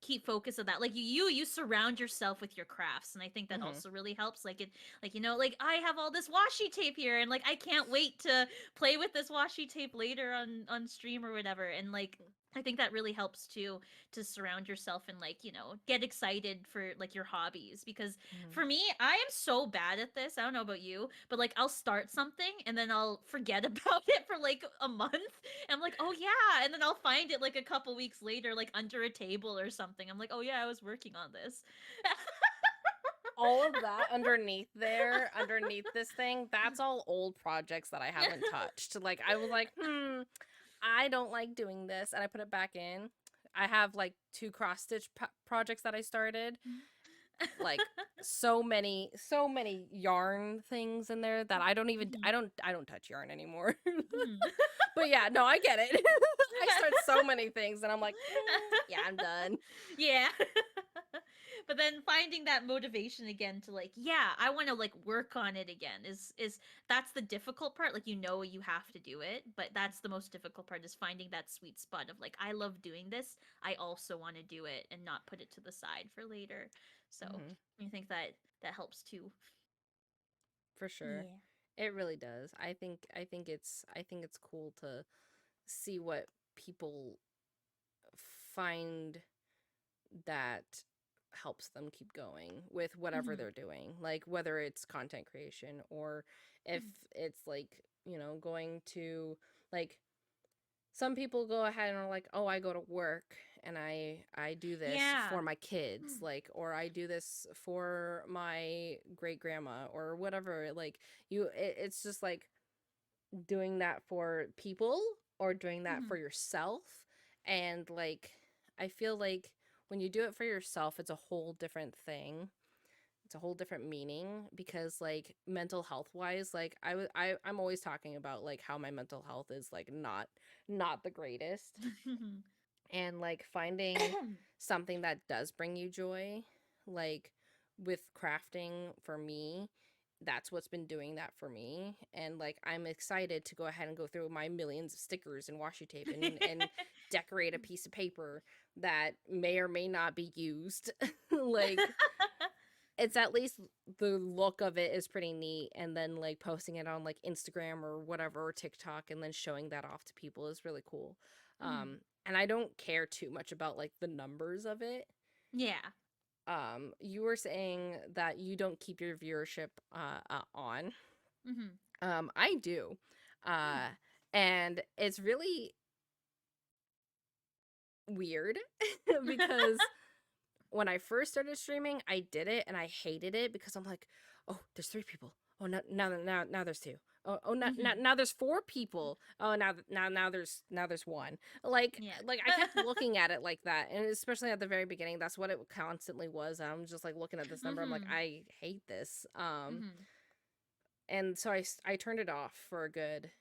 keep focus of that, like you surround yourself with your crafts, and I think that hmm also really helps. Like it, like like I have all this washi tape here, and like I can't wait to play with this washi tape later on stream or whatever, and like I think that really helps too, to surround yourself and, like, get excited for like your hobbies, because Mhm. for me, I am so bad at this. I don't know about you, but like I'll start something and then I'll forget about it for like a month. And I'm like, "Oh yeah." And then I'll find it like a couple weeks later like under a table or something. I'm like, "Oh yeah, I was working on this." All of that underneath there, underneath this thing, that's all old projects that I haven't touched. Like I was like, I don't like doing this, and I put it back in. I have like two cross stitch projects that I started, like so many yarn things in there that Mhm. I don't touch yarn anymore. Mhm. But yeah, no, I get it. I start so many things and I'm like, yeah, I'm done. Yeah. But then finding that motivation again to, like, yeah, I want to like work on it again is that's the difficult part. Like, you have to do it, but that's the most difficult part, is finding that sweet spot of like, I love doing this. I also want to do it and not put it to the side for later. So, Hmm. I think that that helps too. For sure. Yeah. It really does. I think it's cool to see what people find that helps them keep going with whatever Mhm. they're doing, like whether it's content creation or if Mhm. it's like, going to, like, some people go ahead and are like, oh, I go to work and I do this Yeah. for my kids, like, or I do this for my great grandma or whatever. Like, it's just like doing that for people or doing that for Mhm. yourself. And like, I feel like when you do it for yourself, it's a whole different thing. It's a whole different meaning because like mental health wise, like I'm always talking about like how my mental health is like not the greatest, and like finding something that does bring you joy, like with crafting for me, that's what's been doing that for me. And like I'm excited to go ahead and go through my millions of stickers and washi tape and decorate a piece of paper that may or may not be used. Like, it's at least the look of it is pretty neat, and then like posting it on like Instagram or whatever, or TikTok, and then showing that off to people is really cool. Mhm. And I don't care too much about like the numbers of it. Yeah. You were saying that you don't keep your viewership on. Mhm. I do. Hmm. uh and it's really weird because when I first started streaming, I did it and I hated it because I'm like, oh, there's three people. Oh, no, now there's two. Oh, Mhm. now there's four people. Oh, now there's one. Yeah. Like I kept looking at it like that, and especially at the very beginning, that's what it constantly was. I'm just like looking at this number. I'm like, Mhm. I hate this. Mhm. And so I turned it off for a good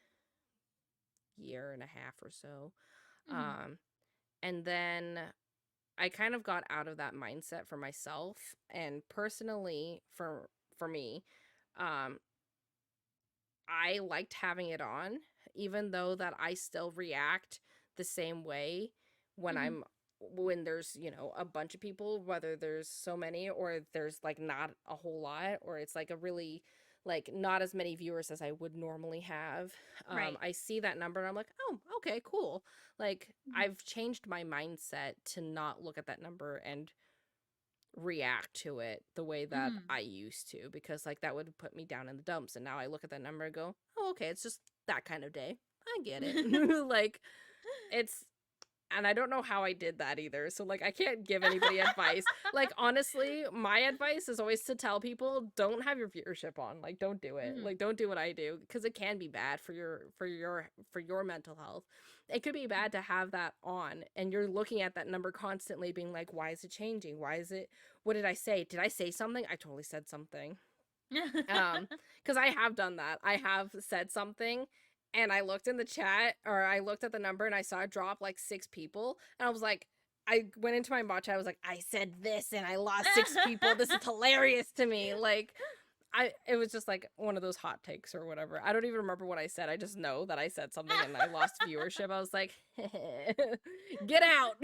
year and a half or so. Mhm. Um, and then I kind of got out of that mindset for myself, and personally for me, um I liked having it on, even though that I still react the same way when Mhm. when there's, a bunch of people, whether there's so many or there's like not a whole lot, or it's like a really like not as many viewers as I would normally have. Right. I see that number and I'm like, "Oh, okay, cool." Like Mhm. I've changed my mindset to not look at that number and react to it the way that Mhm. I used to, because like that would put me down in the dumps, and now I look at that number and go, "Oh, okay, it's just that kind of day. I get it." Like, it's and I don't know how I did that either. So like I can't give anybody advice. Like honestly, my advice is always to tell people don't have your viewership on. Like don't do it. Mhm. Like don't do what I do because it can be bad for your mental health. It could be bad to have that on and you're looking at that number constantly being like, why is it changing? Why is it, what did I say? Did I say something? I totally said something. Um, because I have done that. I have said something and I looked in the chat, or I looked at the number and I saw it drop like six people. And I was like, I went into my bot chat, I was like, I said this and I lost six people. This is hilarious to me. Like, it was just like one of those hot takes or whatever. I don't even remember what I said. I just know that I said something and I lost viewership. I was like, get out.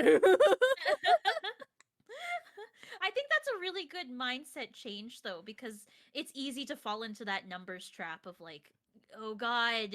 I think that's a really good mindset change though, because it's easy to fall into that numbers trap of like oh god,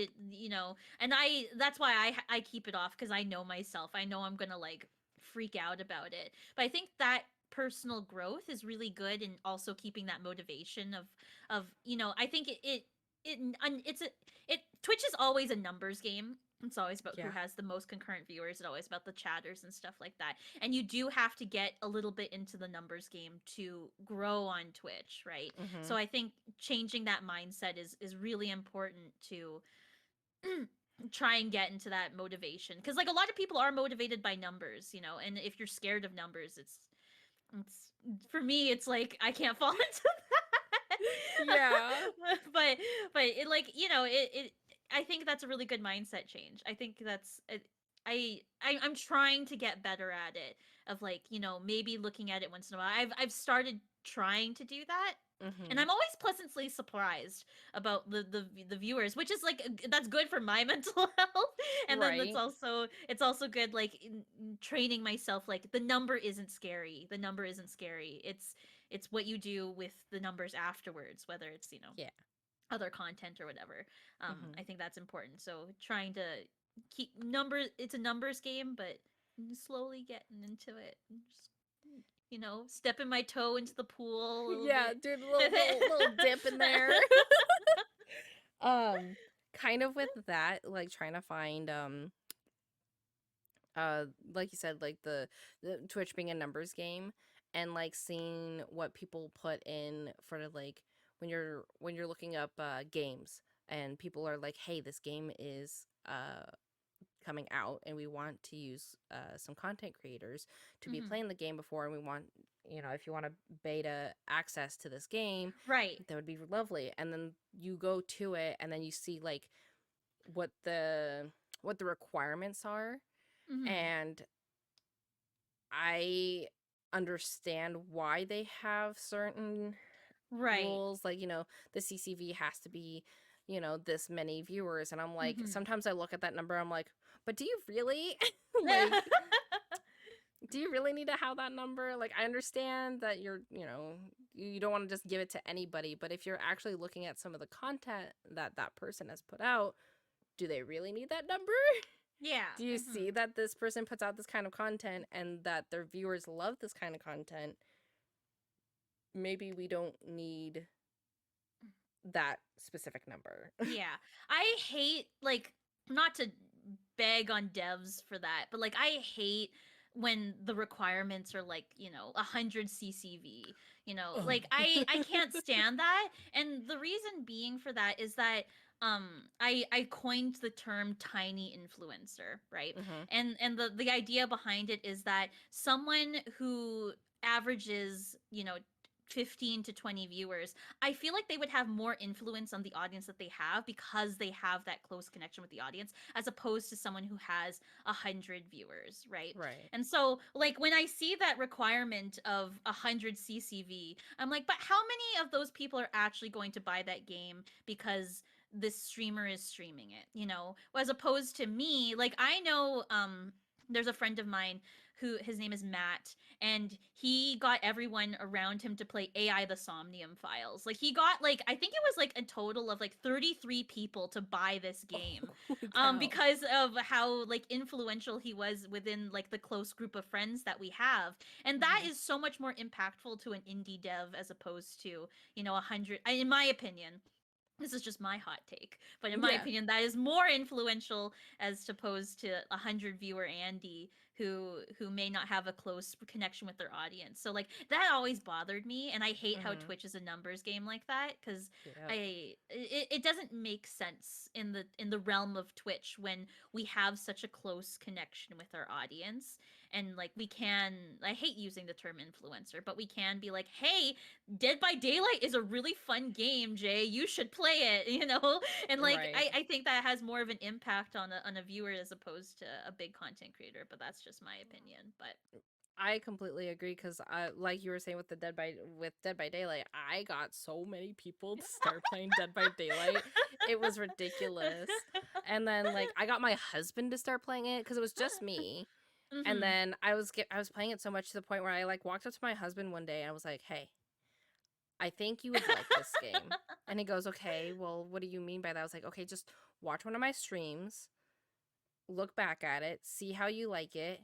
and that's why I keep it off, because I know myself. I know I'm gonna like freak out about it. But I think that personal growth is really good, and also keeping that motivation of I think it's a it Twitch is always a numbers game. It's always about who Yeah. has the most concurrent viewers. It's always about the chatters and stuff like that. And you do have to get a little bit into the numbers game to grow on Twitch, right? So Mhm. I think changing that mindset is really important to try and get into that motivation, because like a lot of people are motivated by numbers, and if you're scared of numbers, it's for me, it's like I can't fall into that. Yeah. but it, like, I think that's a really good mindset change. I think that's I'm trying to get better at it, of like, maybe looking at it once in a while. I've started trying to do that, and Mhm. I'm always pleasantly surprised about the viewers, which is like that's good for my mental health. And then Right. it's also good, like, in training myself, like the number isn't scary. The number isn't scary. It's what you do with the numbers afterwards, whether it's, Yeah. other content or whatever. I Mhm. think that's important. So trying to keep numbers, it's a numbers game, but slowly getting into it. Just, stepping my toe into the pool a little Yeah, bit. do the little dip in there. Um, kind of with that, like trying to find uh like you said, like the Twitch being a numbers game, and like seeing what people put in for like when you're looking up games, and people are like, hey, this game is coming out and we want to use some content creators to be Hmm. playing the game before, and we want, if you want to beta access to this game, Right. that would be lovely. And then you go to it, and then you see like what the requirements are, Hmm. and I understand why they have certain Right. rules, like, the CCV has to be, this many viewers, and I'm like, Hmm. sometimes I look at that number, I'm like, but do you really? Like, do you really need to have that number? Like, I understand that you don't want to just give it to anybody, but if you're actually looking at some of the content that that person has put out, do they really need that number? Yeah. Do you Hmm. see that this person puts out this kind of content and that their viewers love this kind of content? Maybe we don't need that specific number. Yeah. I hate, like, not to beg on devs for that, but like I hate when the requirements are like, 100 CCV. Oh. Like I can't stand that. And the reason being for that is that I coined the term tiny influencer, right? Mhm. And the idea behind it is that someone who averages, 15 to 20 viewers, I feel like they would have more influence on the audience that they have, because they have that close connection with the audience, as opposed to someone who has 100 viewers, right? Right. And so, like, when I see that requirement of 100 CCV, I'm like, but how many of those people are actually going to buy that game because this streamer is streaming it, as opposed to me? Like, I know, there's a friend of mine who, his name is Matt, and he got everyone around him to play AI the Somnium Files. Like, he got, like, I think it was like a total of like 33 people to buy this game, Holy cow. because of how like influential he was within like the close group of friends that we have. And that Mhm. is so much more impactful to an indie dev, as opposed to, 100, in my opinion. This is just my hot take, but in my Yeah. opinion, that is more influential as opposed to 100 viewer Andy, who may not have a close connection with their audience. So like that always bothered me, and I hate how Mhm. Twitch is a numbers game like that, because Yep. it doesn't make sense in the realm of Twitch, when we have such a close connection with our audience. And like we can, I hate using the term influencer, but we can be like, hey, Dead by Daylight is a really fun game, Jay. You should play it, And like Right. I think that has more of an impact on a viewer, as opposed to a big content creator, but that's just my opinion. But I completely agree, because like you were saying with the Dead by Daylight, I got so many people to start playing Dead by Daylight. It was ridiculous. And then like I got my husband to start playing it because it was just me. And Mhm. then I was playing it so much to the point where I like walked up to my husband one day and I was like, "Hey, I think you would like this game. And he goes, okay, well, what do you mean by that? I was like, okay, just watch one of my streams, look back at it, see how you like it.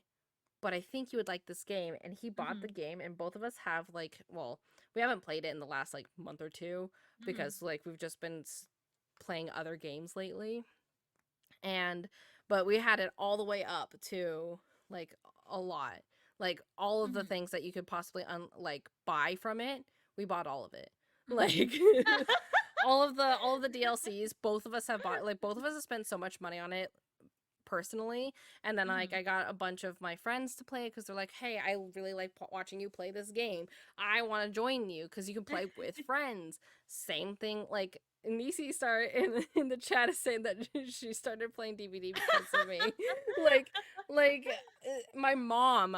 But I think you would like this game. And he bought the Mhm. game, and both of us have, like, well, we haven't played it in the last, like, month or two Mhm. because, like, we've just been playing other games lately. And, but we had it all the way up to, like, a lot. Like, all of the Mhm. things that you could possibly, like, buy from it, we bought all of it. Mhm. Like, all of the DLCs, both of us have bought, like, both of us have spent so much money on it personally. And then, like, Mhm. I got a bunch of my friends to play it because they're like, hey, I really like watching you play this game. I want to join you because you can play with friends. Same thing, like, Nisi star in the chat is saying that she started playing DVD because of me. like my mom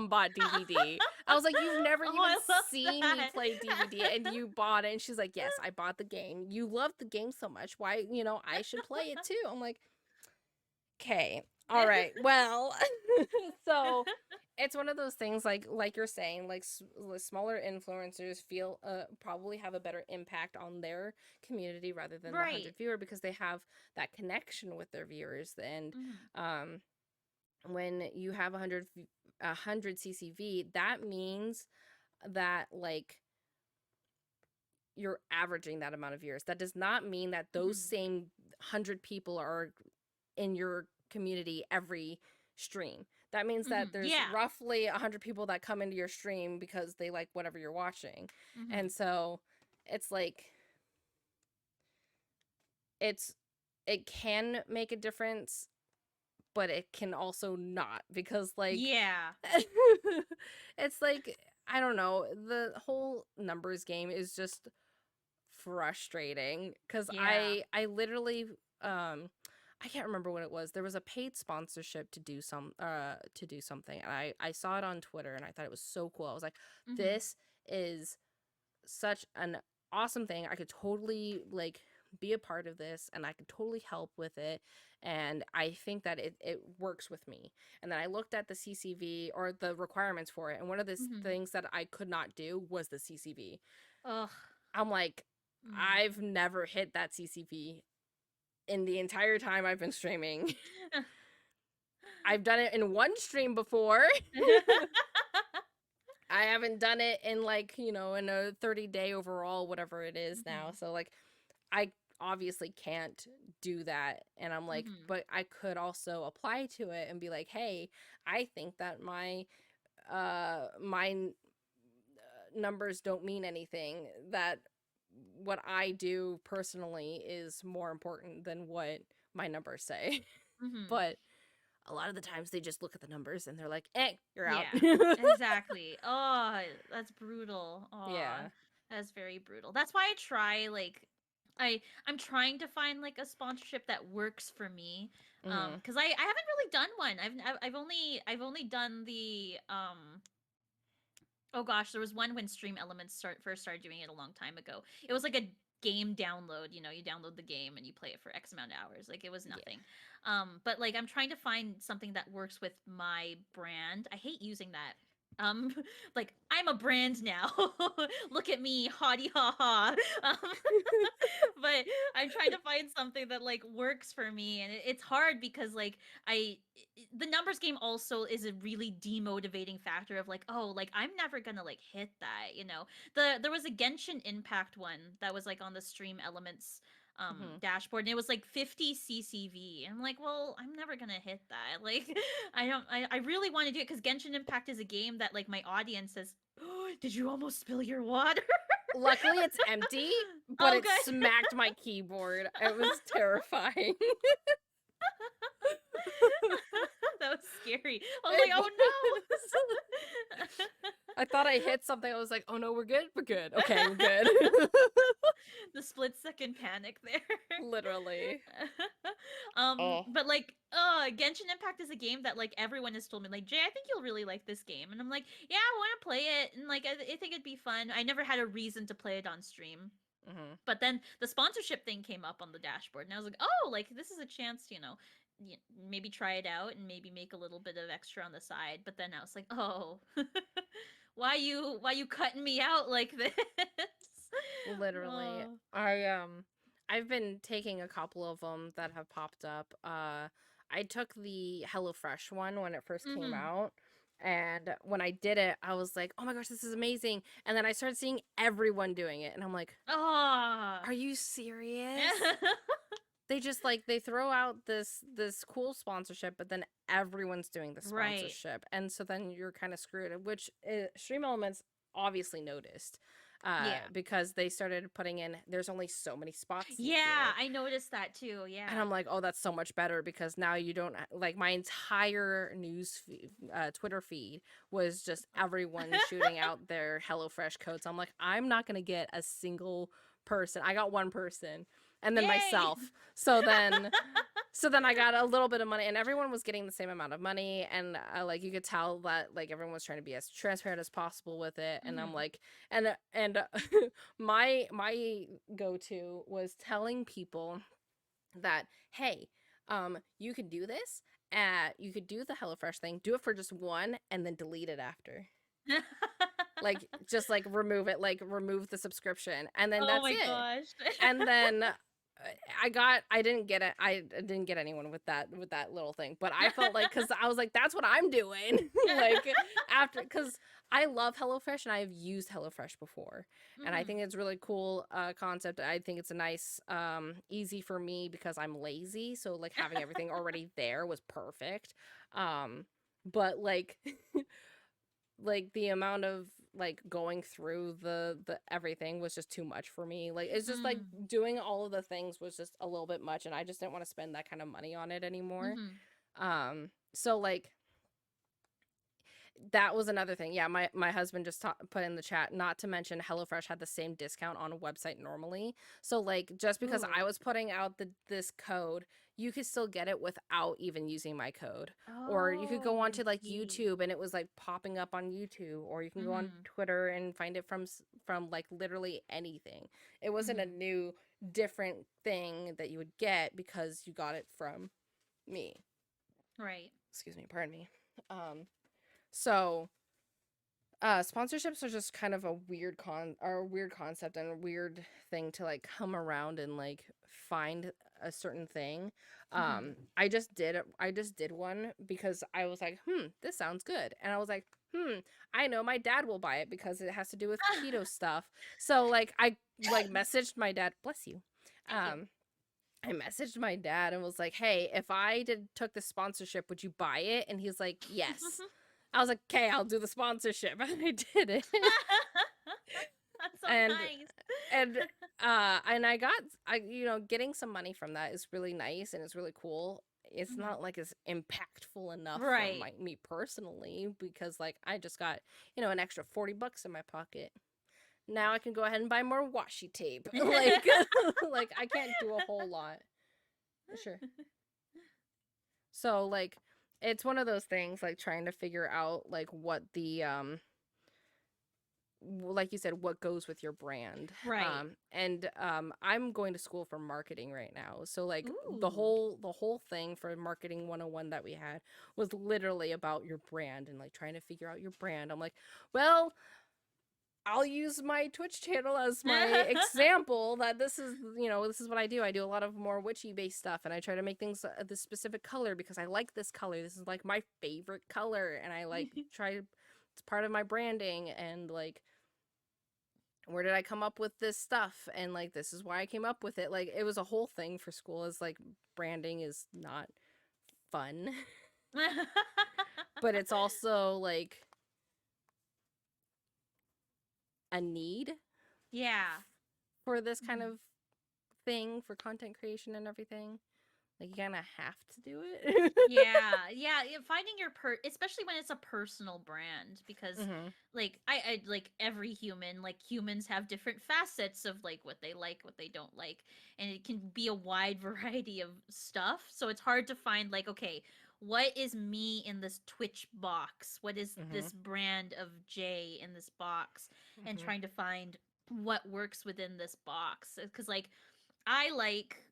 bought DVD. I was like, you've never Oh, even I love seen me that. play DVD and you bought it. And she's like, yes, I bought the game. You love the game so much. Why, I should play it too. I'm like, okay. All right. Well, so it's one of those things, like you're saying, like, smaller influencers feel probably have a better impact on their community rather than the Right. 100 viewer because they have that connection with their viewers. And Mhm. um when you have 100 ccv, that means that, like, you're averaging that amount of viewers. That does not mean that those Mhm. same 100 people are in your community every stream. That means that Mhm. there's Yeah. roughly 100 people that come into your stream because they like whatever you're watching. And Mhm. so it's like, it's it can make a difference, but it can also not because, like, Yeah. it's like, I don't know, the whole numbers game is just frustrating because Yeah. I literally, um I can't remember what it was. There was a paid sponsorship to do something, and I saw it on Twitter and I thought it was so cool. I was like, Mhm. this is such an awesome thing. I could totally, like, be a part of this and I could totally help with it. And I think that it works with me. And then I looked at the CCV or the requirements for it, and one of the Mhm. things that I could not do was the CCV. Ugh. I'm like, Mm. I've never hit that CCV in the entire time I've been streaming. I've done it in one stream before. I haven't done it in, like, in a 30-day overall, whatever it is now. Mhm. So, like, I obviously can't do that. And I'm like, Mhm. but I could also apply to it and be like, hey, I think that my numbers don't mean anything. That what I do personally is more important than what my numbers say. Mhm. But a lot of the times they just look at the numbers and they're like, you're out." Yeah. Exactly. Oh, that's brutal. Oh, Yeah. that's very brutal. That's why I try like I'm trying to find like a sponsorship that works for me. Mhm. Cuz I haven't really done one. I've only done the oh gosh, there was one when Stream Elements first started doing it a long time ago. It was like a game download, you download the game and you play it for X amount of hours. Like it was Yeah. nothing. But like I'm trying to find something that works with my brand. I hate using that. Um, like I'm a brand now. Look at me, hottie ha ha. Um, but I'm trying to find something that like works for me, and it's hard because like the numbers game also is a really demotivating factor of like, oh, like I'm never gonna like hit that. There was a Genshin Impact one that was like on the Stream Elements Mhm. dashboard, and it was like 50 ccv, and I'm like, well, I'm never gonna hit that. Like I really want to do it because Genshin Impact is a game that like my audience says, oh, did you almost spill your water? Luckily it's empty, but Oh it good. smacked my keyboard. It was terrifying. That was scary. I was like, It oh was. no. I thought I hit something. I was like, "Oh no, we're good. We're good. Okay, we're good." The split-second panic there. Literally. Oh. But like, Genshin Impact is a game that like everyone has told me, like, Jay, I think you'll really like this game, and I'm like, yeah, I want to play it, and like, I think it'd be fun. I never had a reason to play it on stream. Mhm. But then the sponsorship thing came up on the dashboard, and I was like, oh, like this is a chance to, maybe try it out and maybe make a little bit of extra on the side. But then I was like, oh, why you cutting me out like this? Literally. Oh. I've been taking a couple of them that have popped up. I took the HelloFresh one when it first came Mm-hmm. out. And when I did it, I was like, "Oh my gosh, this is amazing." And then I started seeing everyone doing it, and I'm like, Oh. "Are you serious?" They just like they throw out this cool sponsorship, but then everyone's doing the Right. sponsorship, and so then you're kind of screwed. Which Stream Elements obviously noticed, Yeah. because they started putting in. There's only so many spots Yeah, here, I noticed that too. and Yeah. I'm like, oh, that's so much better because now you don't like my entire Twitter feed was just everyone shooting out their HelloFresh codes. I'm like, I'm not gonna get a single person. I got one person, and then Yay. myself. So then I got a little bit of money, and everyone was getting the same amount of money, and like you could tell that like everyone was trying to be as transparent as possible with it. And I'm Mm-hmm. like, and my go to was telling people that hey, you could do this, you could do the HelloFresh thing, do it for just one and then delete it after, like just like remove it, like remove the subscription, and then Oh that's my it. gosh. And then I didn't get it. I didn't get anyone with that little thing, but I felt like because I was like, that's what I'm doing. Like after because I love HelloFresh and I've used HelloFresh before, and I Mm-hmm. think it's a really cool concept. I think it's a nice easy for me because I'm lazy, so like having everything already there was perfect. Um, but like the amount of like going through the everything was just too much for me. Like it's just like Mm. doing all of the things was just a little bit much, and I just didn't want to spend that kind of money on it anymore. Mm-hmm. So like that was another thing. Yeah, my husband just put in the chat. Not to mention, HelloFresh had the same discount on a website normally. So like, just because I Ooh. was putting out this code, you could still get it without even using my code. Or you could go Oh, I onto like see. YouTube and it was like popping up on YouTube, or you can go on Mm-hmm. Twitter and find it from like literally anything. It wasn't a Mm-hmm. new different thing that you would get because you got it from me. Right. Excuse me, pardon me. Um, so sponsorships are just kind of a weird concept and a weird thing to like come around and like find a certain thing. Mm-hmm. I just did one because I was like, this sounds good. And I was like, I know my dad will buy it because it has to do with keto stuff. So like I like messaged my dad, bless you. Thank you. Um I messaged my dad and was like, "Hey, if I took the sponsorship, would you buy it?" And he's like, "Yes." I was like, "Okay, I'll do the sponsorship." And I did it. That's so and nice. and I got getting some money from that is really nice and it's really cool. It's Mhm. not like it's impactful enough for Right. me personally because like I just got, an extra $40 in my pocket. Now I can go ahead and buy more washi tape. Like like I can't do a whole lot. Sure. So like it's one of those things like trying to figure out like what the like you said, what goes with your brand. Right. And I'm going to school for marketing right now. So like Ooh. the whole thing for marketing 101 that we had was literally about your brand and like trying to figure out your brand. I'm like, well, I'll use my Twitch channel as my example that this is what I do. I do a lot of more witchy based stuff and I try to make things this specific color because I like this color. This is like my favorite color and I like try to, it's part of my branding and like where did I come up with this stuff and like this is why I came up with it. Like it was a whole thing for school is like branding is not fun, but it's also like a need Yeah. for this kind Mhm. of thing for content creation and everything. Like you kind of have to do it. Yeah, yeah, finding your especially when it's a personal brand because Mhm. like I like every human, like humans have different facets of like what they like, what they don't like, and it can be a wide variety of stuff. So it's hard to find like okay, what is me in this Twitch box? What is Mhm. this brand of J in this box? And Mhm. trying to find what works within this box because like I like,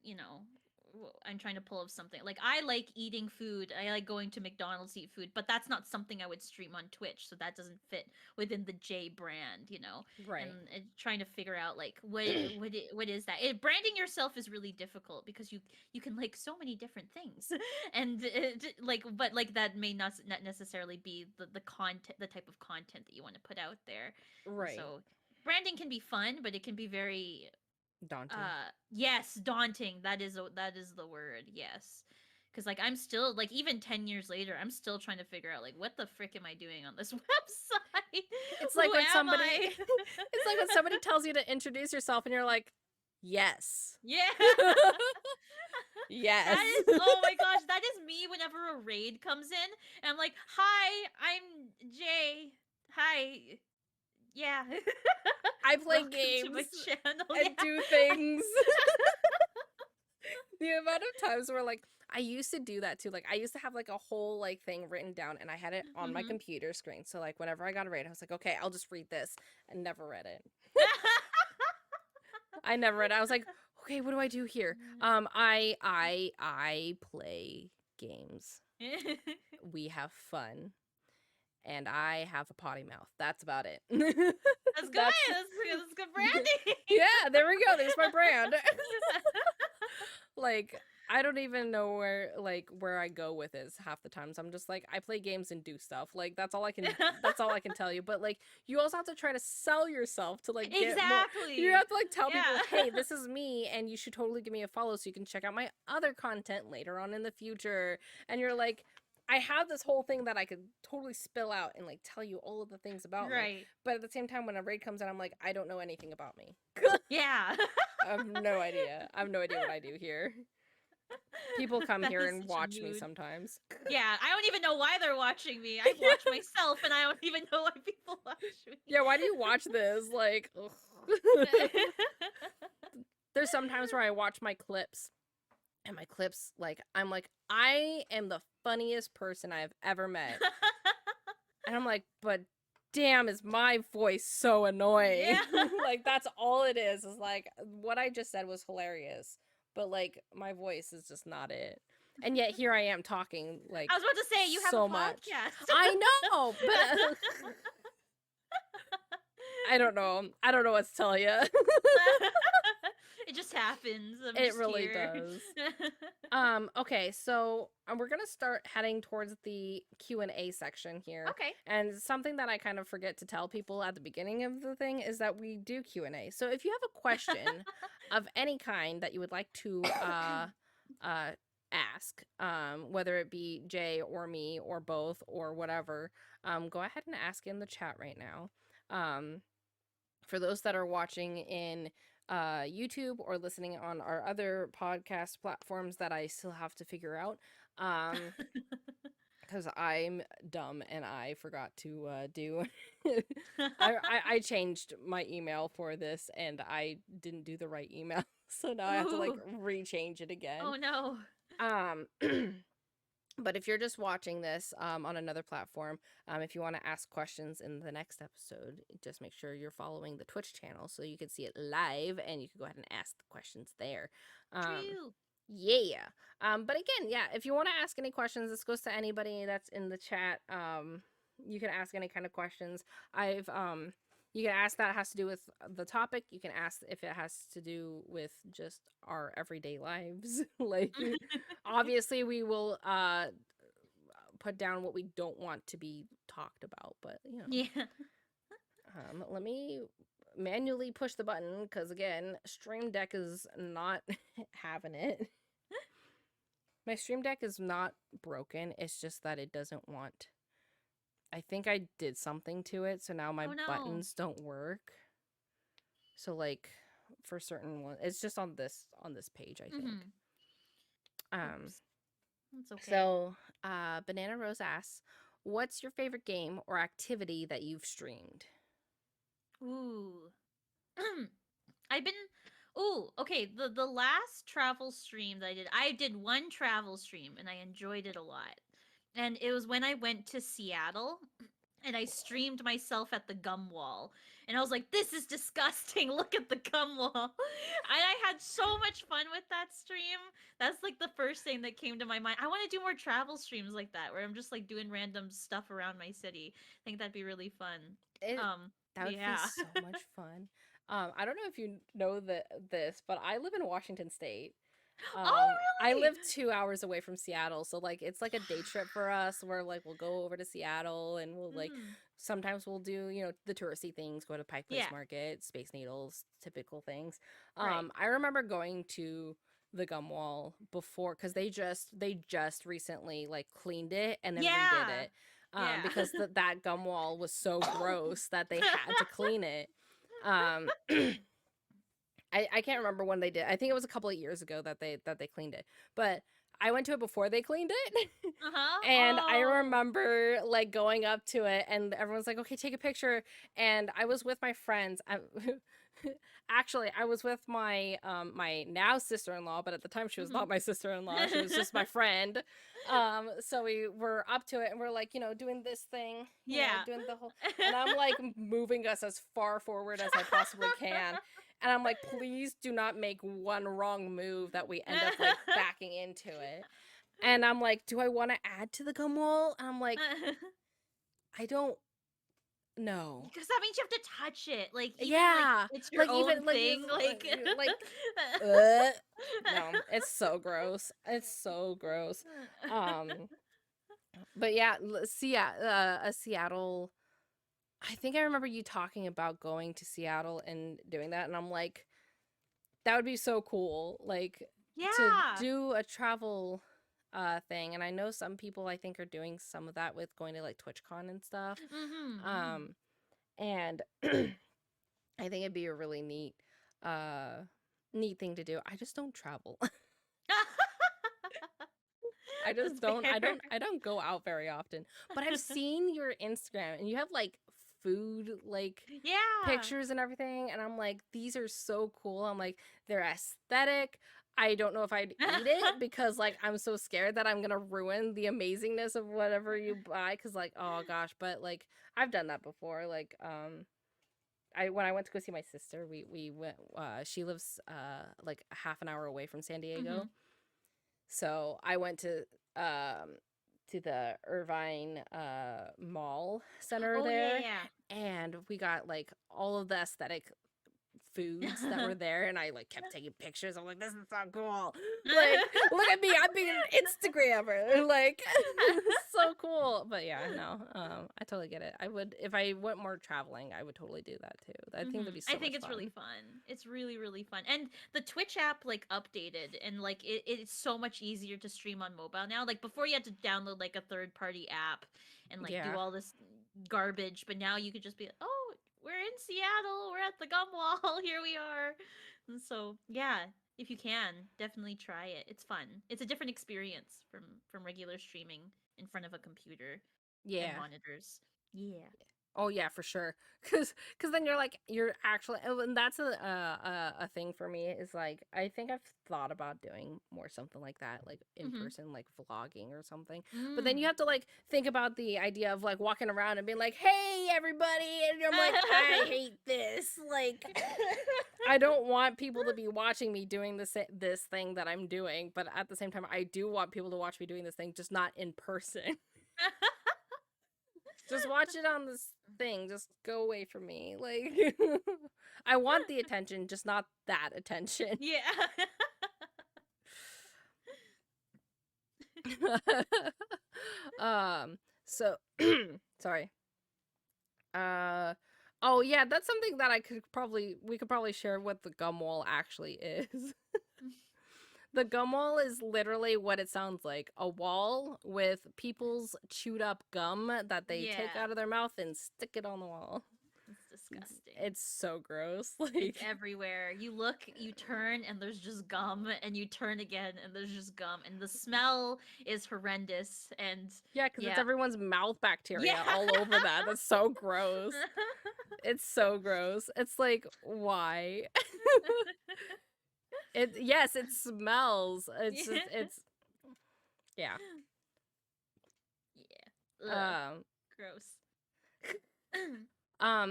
I'm trying to pull up something. Like I like eating food. I like going to McDonald's to eat food, but that's not something I would stream on Twitch. So that doesn't fit within the J brand, you know. And, Right. trying to figure out like what is that? Branding yourself is really difficult because you can like so many different things, and like but like that may not necessarily be the content, the type of content that you want to put out there. And Right. so branding can be fun, but it can be very Daunting. yes, daunting. That is the word. Yes. Cuz like I'm still like even 10 years later, I'm still trying to figure out like what the frick am I doing on this website? It's like Who when am somebody I? it's like when somebody tells you to introduce yourself and you're like, "Yes." Yeah. Yes. That is, oh my gosh, that is me whenever a raid comes in and I'm like, "Hi, I'm Jay. Hi. Yeah. I play Welcome to games my channel." and Yeah. do things. The amount of times where like I used to do that too. Like I used to have like a whole like thing written down and I had it on my Mhm. computer screen. So like whenever I got a raid, I was like, okay, I'll just read this. And never read it. I never read it. I was like, okay, what do I do here? I play games. We have fun. And I have a potty mouth. That's about it. That's good. That's That's good branding. yeah, there we go. There's my brand. Like I don't even know where I go with this half the times. I'm just like I play games and do stuff. Like that's all I can tell you. But like you also have to try to sell yourself to like get more. You Exactly. have to like tell people, Yeah. "Hey, this is me and you should totally give me a follow so you can check out my other content later on in the future." And you're like I have this whole thing that I could totally spill out and like tell you all of the things about me. Right. But at the same time when a raid comes in, I'm like I don't know anything about me. Yeah. I have no idea. I have no idea what I do here. People come That here is and such a watch me mood. sometimes. Yeah, I don't even know why they're watching me. I watch Yeah. myself and I don't even know why people watch me. Yeah, why do you watch this? Like, ugh. There's sometimes where I watch my clips, and my clips, like, I'm like, I am the funniest person I've ever met. And I'm like, but damn, is my voice so annoying? Yeah. Like, that's all it is like, what I just said was hilarious. But, like, my voice is just not it. And yet here I am talking, like, I was about to say you have a so much. podcast. I know, but I don't know. I don't know what to tell you. It just happens. I'm It just really here. does. Okay, so we're gonna start heading towards the Q&A section here. Okay. And something that I kind of forget to tell people at the beginning of the thing is that we do Q&A. So if you have a question of any kind that you would like to uh ask, whether it be Jay or me or both or whatever, go ahead and ask in the chat right now. For those that are watching in YouTube or listening on our other podcast platforms that I still have to figure out, because I'm dumb and I forgot to do. I changed my email for this and I didn't do the right email, so now I have to like Ooh. rechange it again. Oh no. Um, but if you're just watching this on another platform, if you want to ask questions in the next episode, just make sure you're following the Twitch channel so you can see it live and you can go ahead and ask the questions there. Um, True. yeah. But again, yeah, if you want to ask any questions, this goes to anybody that's in the chat. You can ask any kind of questions. You can ask that has to do with the topic. You can ask if it has to do with just our everyday lives. Like obviously we will put down what we don't want to be talked about, but you know. Yeah. Let me manually push the button because again, Stream Deck is not having it. My Stream Deck is not broken. It's just that it doesn't want. I think I did something to it, so now my Oh no. buttons don't work. So like for certain ones, it's just on this page, I think. Mhm. Um Oops. That's okay. so Banana Rose asks, "What's your favorite game or activity that you've streamed?" Ooh. I've been Ooh, okay, the last travel stream that I did one travel stream and I enjoyed it a lot. And it was when I went to Seattle and I streamed myself at the gum wall. And I was like, this is disgusting. Look at the gum wall. And I had so much fun with that stream. That's like the first thing that came to my mind. I want to do more travel streams like that where I'm just like doing random stuff around my city. I think that'd be really fun. It that would be Yeah. so much fun. I don't know if you know this, but I live in Washington State. Oh, I really? live 2 hours away from Seattle, so like it's like a day trip for us where like we'll go over to Seattle and we'll like Mm-hmm. sometimes we'll do, the touristy things, go to Pike Place Yeah. Market, Space Needles, typical things. Right. I remember going to the gum wall before because they just recently like cleaned it and then redid Yeah. it. Yeah. Because that gum wall was so gross that they had to clean it. Um I can't remember when they did. I think it was a couple of years ago that they cleaned it. But I went to it before they cleaned it. Uh-huh. And I Oh. remember like going up to it and everyone's like, "Okay, take a picture." And I was with my friends. Actually, I was with my now sister-in-law, but at the time she was Mm-hmm. not my sister-in-law. She was just my friend. So we were up to it and we're like, doing this thing, Yeah. doing the whole, and I'm like moving us as far forward as I possibly can. And I'm like, please do not make one wrong move that we end up like backing into it. And I'm like, do I want to add to the gum wall? And I'm like, I don't know. Because that means you have to touch it. Like even like Yeah, it's your like own even like thing. Like like uh, no, it's so gross. It's so gross. Um, but yeah, a Seattle. I think I remember you talking about going to Seattle and doing that, and I'm like, that would be so cool. Like to yeah. do a travel thing, and I know some people I think are doing some of that with going to like TwitchCon and stuff. Mm-hmm. Mm-hmm. Um and I think it'd be a really uh neat thing to do. I just don't travel. I just That's don't I fair. don't I don't go out very often. But I've seen your Instagram and you have like food like Yeah. pictures and everything and I'm like these are so cool. I'm like they're aesthetic. I don't know if I'd eat it because like I'm so scared that I'm going to ruin the amazingness of whatever you buy cuz like oh gosh, but like I've done that before like I when I went to go see my sister, we went she lives like a half an hour away from San Mm-hmm. Diego. So I went to the Irvine Mall Center Oh yeah, there yeah. and we got like all of the aesthetic foods that Yeah. were there and I like kept taking pictures. I'm like, this is so cool. Like, look at me, I'm being an Instagrammer. Like so cool. But yeah, no, I totally get it. I would if I went more traveling, I would totally do that too. I think that'd be I so think much it's really fun. fun. It's really, really fun. And the Twitch app like updated and like it's so much easier to stream on mobile now. Like before you had to download like a third party app and like do Yeah. all this garbage, but now you could just be like, oh, we're in Seattle, we're at the gum wall, here we are. And so yeah, if you can, definitely try it. It's fun. It's a different experience from regular streaming in front of a computer and Yeah. monitors. Yeah. Oh yeah, for sure. Cause then you're like you're actually and that's a thing for me is like I think I've thought about doing more something like that like in Mm-hmm. person like vlogging or something. But then you Mm. have to like think about the idea of like walking around and being like, "Hey everybody." And I'm like, "I hate this." Like I don't want people to be watching me doing this thing that I'm doing, but at the same time I do want people to watch me doing this thing just not in person. Just watch it on this thing. Just go away from me. Like I want the attention, just not that attention. Yeah. So sorry. Uh oh yeah, that's something that we could probably share what the gum wall actually is. The gum wall is literally what it sounds like, a wall with people's chewed up gum that they take Yeah. out of their mouth and stick it on the wall. It's disgusting. It's so gross. It's Like everywhere. You look, you turn, and there's just gum, and you turn again, and there's just gum, and the smell is horrendous. And yeah, because it's yeah. everyone's mouth Yeah. bacteria all over that. That's so gross. It's so gross. It's like, why? Yes, it smells. It's just, Yeah. it's, yeah. Yeah. Ugh. Um, Gross.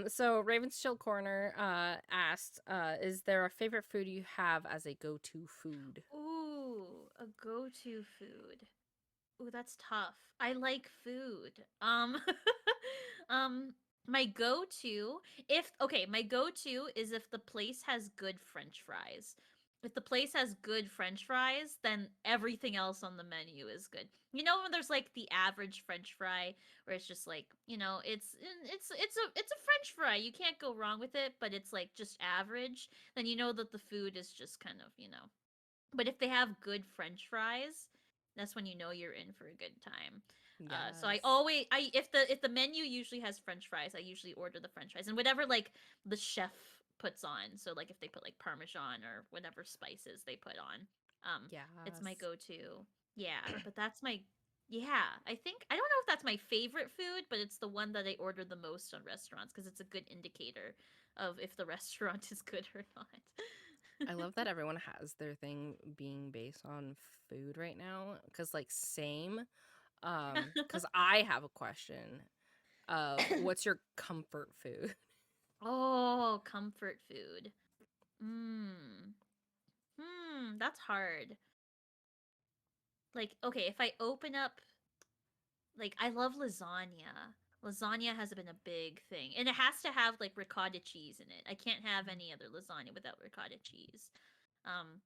So Raven's Chill Corner asked, is there a favorite food you have as a go-to food? Ooh, a go-to food. Ooh, that's tough. I like food. Um, my go-to, if okay, my go-to is if the place has good French fries. If the place has good French fries, then everything else on the menu is good. You know when there's like the average French fry where it's just like, it's a French fry. You can't go wrong with it, but it's like just average, then you know that the food is just kind of, but if they have good French fries, that's when you know you're in for a good time. So I Yes. always I if the menu usually has French fries, I usually order the French fries and whatever like the chef puts on. So like if they put like Parmesan or whatever spices they put on, it's my Yes. go-to. Yeah, but that's my yeah. I don't know if that's my favorite food, but it's the one that I order the most on restaurants because it's a good indicator of if the restaurant is good or not. I love that everyone has their thing being based on food right now. Cause like same. Cause I have a question of what's your comfort food? Oh, comfort food. Hmm. That's hard. Like, okay, if I open up, like, I love lasagna. Lasagna has been a big thing. And it has to have, like, ricotta cheese in it. I can't have any other lasagna without ricotta cheese. Um,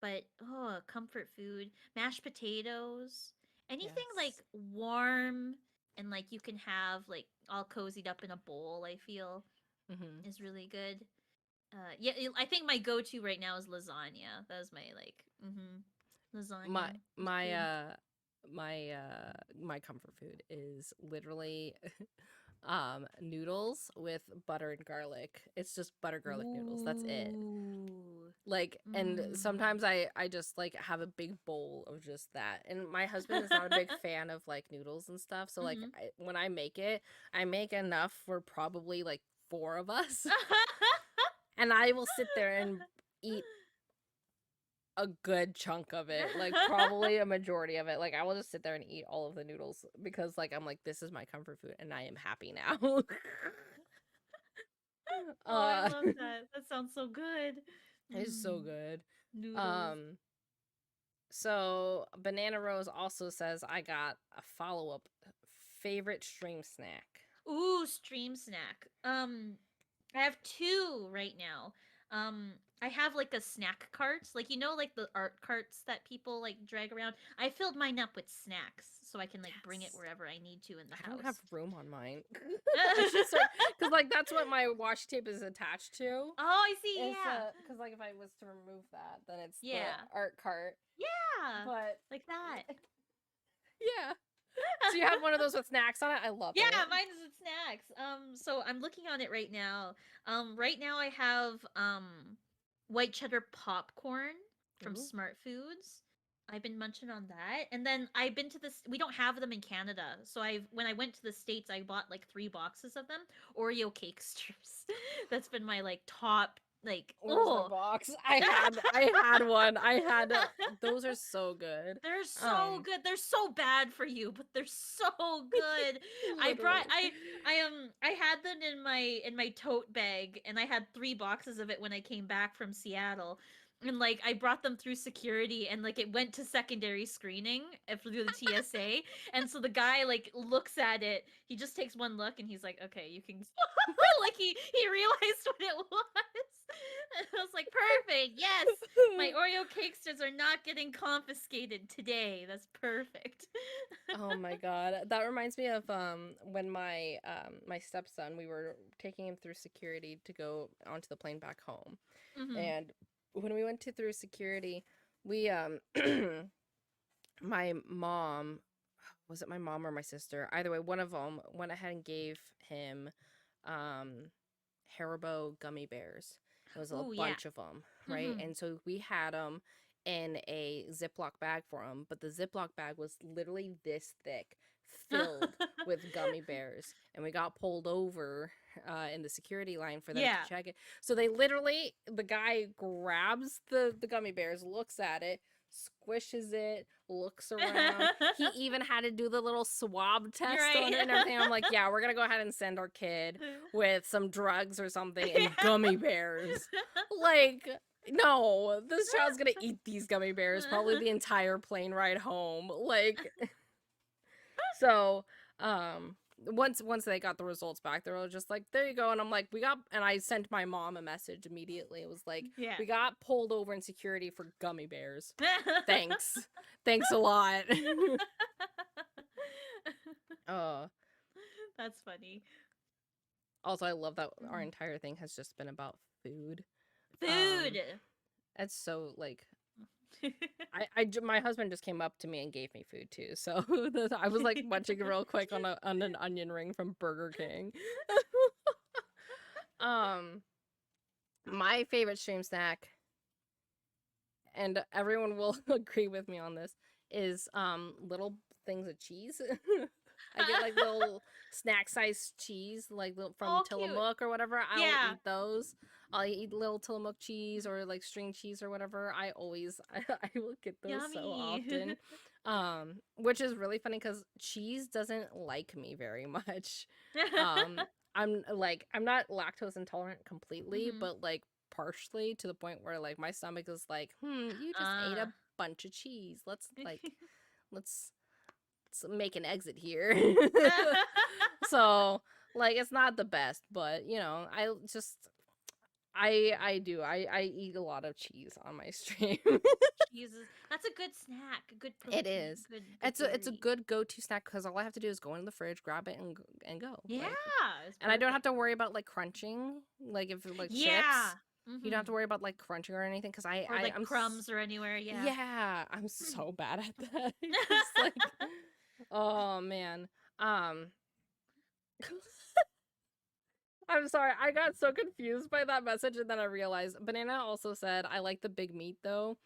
but, oh, comfort food. Mashed potatoes. Anything, Yes. like, warm and, like, you can have, like, all cozied up in a bowl, I feel, Mm-hmm. is really good. Yeah, I think my go-to right now is lasagna. That was my like, My lasagna is my good. uh my comfort food is literally noodles with butter and garlic. It's just butter garlic noodles. That's it. Ooh. Like, and Mm. sometimes I just like have a big bowl of just that. And my husband is not a big fan of like noodles and stuff. So like Mm-hmm. when I make it, I make enough for probably like four of us. And I will sit there and eat a good chunk of it, like probably a majority of it. Like I will just sit there and eat all of the noodles because like I'm like this is my comfort food and I am happy now. Oh, I uh love that. That sounds so good. it's so Mm. good. Noodles. Um so Banana Rose also says I got a follow-up favorite stream snack. Ooh, stream snack. I have two right now. I have like a snack cart, like like the art carts that people like drag around. I filled mine up with snacks so I can like bring it Yes. wherever I need to in the I don't have house. room on mine. I should start because like that's what my washi tape is attached to. Oh, I see. It's Yeah. because like if I was to remove that, then it's the Yeah. art cart. Yeah. But Like that. yeah. So you have one of those with snacks on it? I love Yeah, it. mine is with snacks. So I'm looking on it right now. Right now I have white cheddar popcorn from Ooh. Smart Foods. I've been munching on that. And then I've been to this we don't have them in Canada. So I when I went to the States, I bought like 3 boxes of them. Oreo cake strips. That's been my like top like Where's my oh. box? I had one. I had those are so good. They're so Um good. They're so bad for you, but they're so good. I brought literally. I had them in my tote bag and I had 3 boxes of it when I came back from Seattle. And like I brought them through security and like it went to secondary screening through the TSA. And so the guy like looks at it. He just takes one look and he's like, "Okay, you can." Like he realized what it was. And I was like, "Perfect. Yes. My Oreo cakesters are not getting confiscated today. That's perfect." Oh my god. That reminds me of when my stepson, we were taking him through security to go onto the plane back home. Hmm. And when we went to through security, we my mom, was it my mom or my sister? Either way, one of them went ahead and gave him um Haribo gummy bears. It was a Ooh, yeah. bunch of them, right? Hmm. And so we had them in a Ziploc bag for him, but the Ziploc bag was literally this thick, filled with gummy bears. And we got pulled over in the security line for them to Yeah. check it. So they literally, the guy grabs the gummy bears, looks at it, squishes it, looks around. He even had to do the little swab You're test right. on it and everything. I'm like, yeah, we're gonna go ahead and send our kid with some drugs or something and Yeah. gummy bears. Like, no, this child's gonna eat these gummy bears probably the entire plane ride home. Like, so, once they got the results back, they were just like, there you go. And I'm like, and I sent my mom a message immediately. It was like, Yeah. we got pulled over in security for gummy bears. Thanks. Thanks a lot. uh, That's funny. Also, I love that our entire thing has just been about food. Food. Um, it's so like, my husband just came up to me and gave me food too. So I was like munching real quick on an onion ring from Burger King. um, my favorite stream snack, and everyone will agree with me on this, is little things of cheese. I get like little snack size cheese, like from Oh, cute. Tillamook or whatever. I'll Yeah. eat those. I'll eat little Tillamook cheese or like string cheese or whatever. I will get those so Yummy. often. Which is really funny because cheese doesn't like me very much. Um, I'm not lactose intolerant completely, Mhm. but like partially to the point where like my stomach is like, you just ate a bunch of cheese. Let's make an exit here. So like it's not the best, but you know, I eat a lot of cheese on my stream. Jesus, that's a good snack. A good It protein. is. Good It's a dairy. good go-to snack because all I have to do is go in the fridge, grab it, and go. Yeah, Like, it's and I don't perfect. have to worry about like crunching. Like if like Yeah. chips, you don't have to Mhm. worry about like crunching or anything because Or like crumbs or anywhere. Yeah. yeah, I'm so bad at that. Because like, oh man, um. I'm sorry, I got so confused by that message, and then I realized Banana also said, "I like the big meat, though."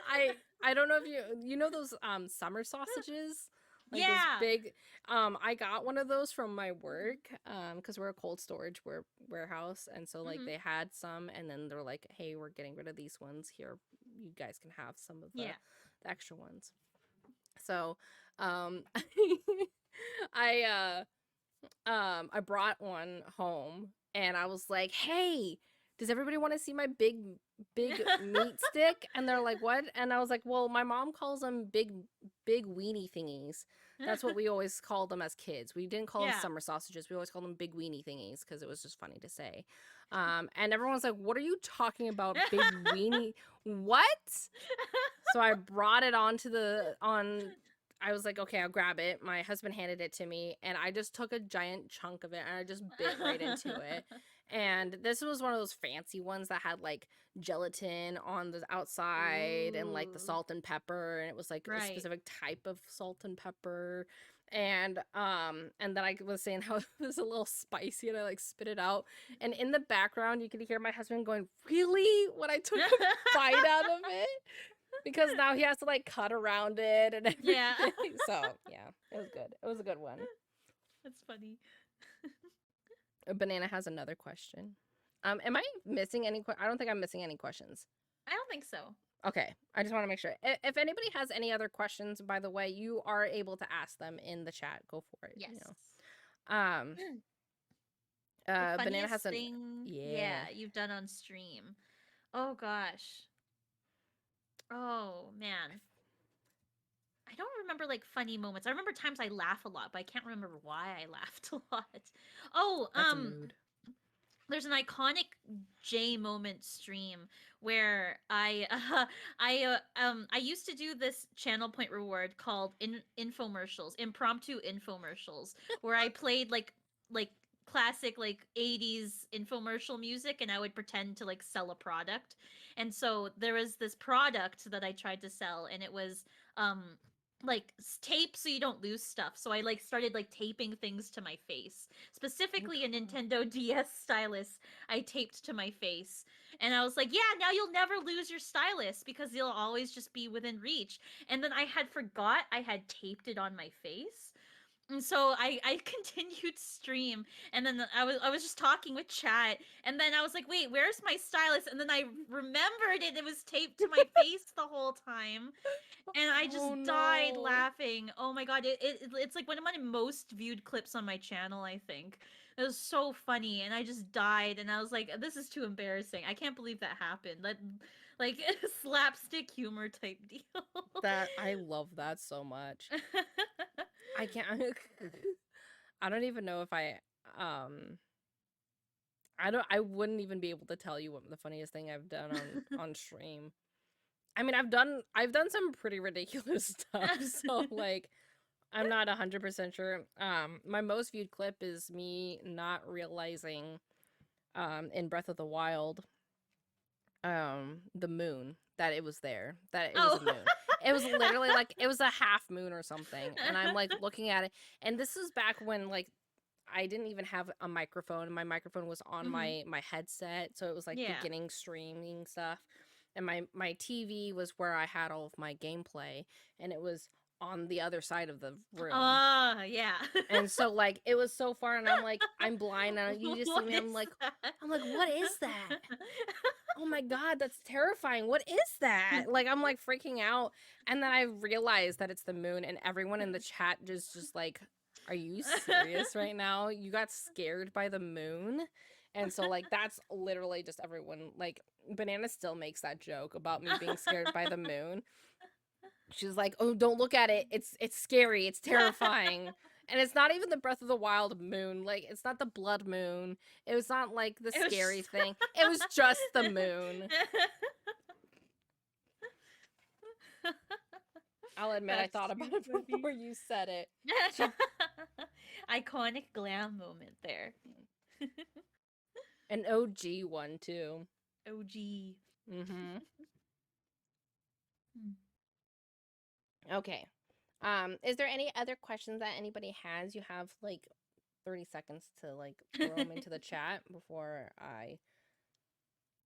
I, I don't know if you know those summer sausages, like those Yeah. big. I got one of those from my work because we're a cold storage warehouse, and so like Mhm. they had some, and then they're like, "Hey, we're getting rid of these ones here. You guys can have some of Yeah. the extra ones." So, um, I I brought one home and I was like, "Hey, does everybody want to see my big meat stick?" And they're like, "What?" And I was like, "Well, my mom calls them big weenie thingies. That's what we always called them as kids. We didn't call them Yeah. summer sausages. We always called them big weenie thingies because it was just funny to say." And everyone's like, "What are you talking about, big weenie? What?" So I brought it onto the on I was like, okay, I'll grab it. My husband handed it to me, and I just took a giant chunk of it and I just bit right into it. And this was one of those fancy ones that had like gelatin on the outside and like the Ooh. salt and pepper, and it was like a Right. specific type of salt and pepper. And then I was saying how it was a little spicy and I like spit it out. And in the background you could hear my husband going, "Really?" when I took a bite out of it because now he has to like cut around it and Yeah. everything. So yeah, it was good. It was a good one. That's funny. Banana has another question. Am I missing any? I don't think I'm missing any questions. I don't think so. Okay, I just want to make sure. If anybody has any other questions, by the way, you are able to ask them in the chat. Go for it. You Yes. know. The Banana funniest has an thing, yeah. yeah, you've done on stream. Oh gosh. Oh man. I don't remember like funny moments. I remember times I laugh a lot, but I can't remember why I laughed a lot. Oh, That's a mood. there's an iconic J moment stream where I used to do this channel point reward called infomercials, impromptu infomercials, where I played like classic like 80s infomercial music and I would pretend to like sell a product. And so there was this product that I tried to sell and it was um like tape so you don't lose stuff. So I like started like taping things to my face, Oh specifically a god. Nintendo DS stylus I taped to my face. And I was like, yeah, now you'll never lose your stylus because you'll always just be within reach. And then I had forgot I had taped it on my face. And so I continued stream, and then I was just talking with chat, and then I was like, wait, where's my stylus? And then I remembered it was taped to my face the whole time, and I Oh just died no. laughing. Oh my god, it's like one of my most viewed clips on my channel, I think. It was so funny, and I just died, and I was like, this is too embarrassing. I can't believe that happened. Like slapstick humor type deal. That I love that so much. I can't I don't even know if um I wouldn't even be able to tell you what the funniest thing I've done on stream. I mean, I've done some pretty ridiculous stuff. So like I'm not 100% sure. My most viewed clip is me not realizing in Breath of the Wild the moon, that it was there, that it was a Oh. moon. It was literally like it was a half moon or something, and I'm like looking at it, and this is back when like I didn't even have a microphone. My microphone was on Mhm. my headset, so it was like Yeah. beginning streaming stuff. And my TV was where I had all of my gameplay, and it was on the other side of the room. Yeah. And so like it was so far, and I'm like I'm blind, and you just see What me. is that? I'm like, what is that? Oh my god, that's terrifying. What is that? Like I'm like freaking out, and then I realized that it's the moon, and everyone in the chat just like, are you serious right now? You got scared by the moon? And so like that's literally just everyone, like Banana still makes that joke about me being scared by the moon. She's like, "Oh, don't look at it. It's scary. It's terrifying." And it's not even the Breath of the Wild moon. Like it's not the blood moon. It was not like the It was scary just thing. It was just the moon. I'll admit I That's thought too about it funny. before you said it. She Iconic glam moment there. an OG one too. OG. Mhm. Hmm. Okay. Is there any other questions that anybody has? You have like 30 seconds to like throw them into the chat before I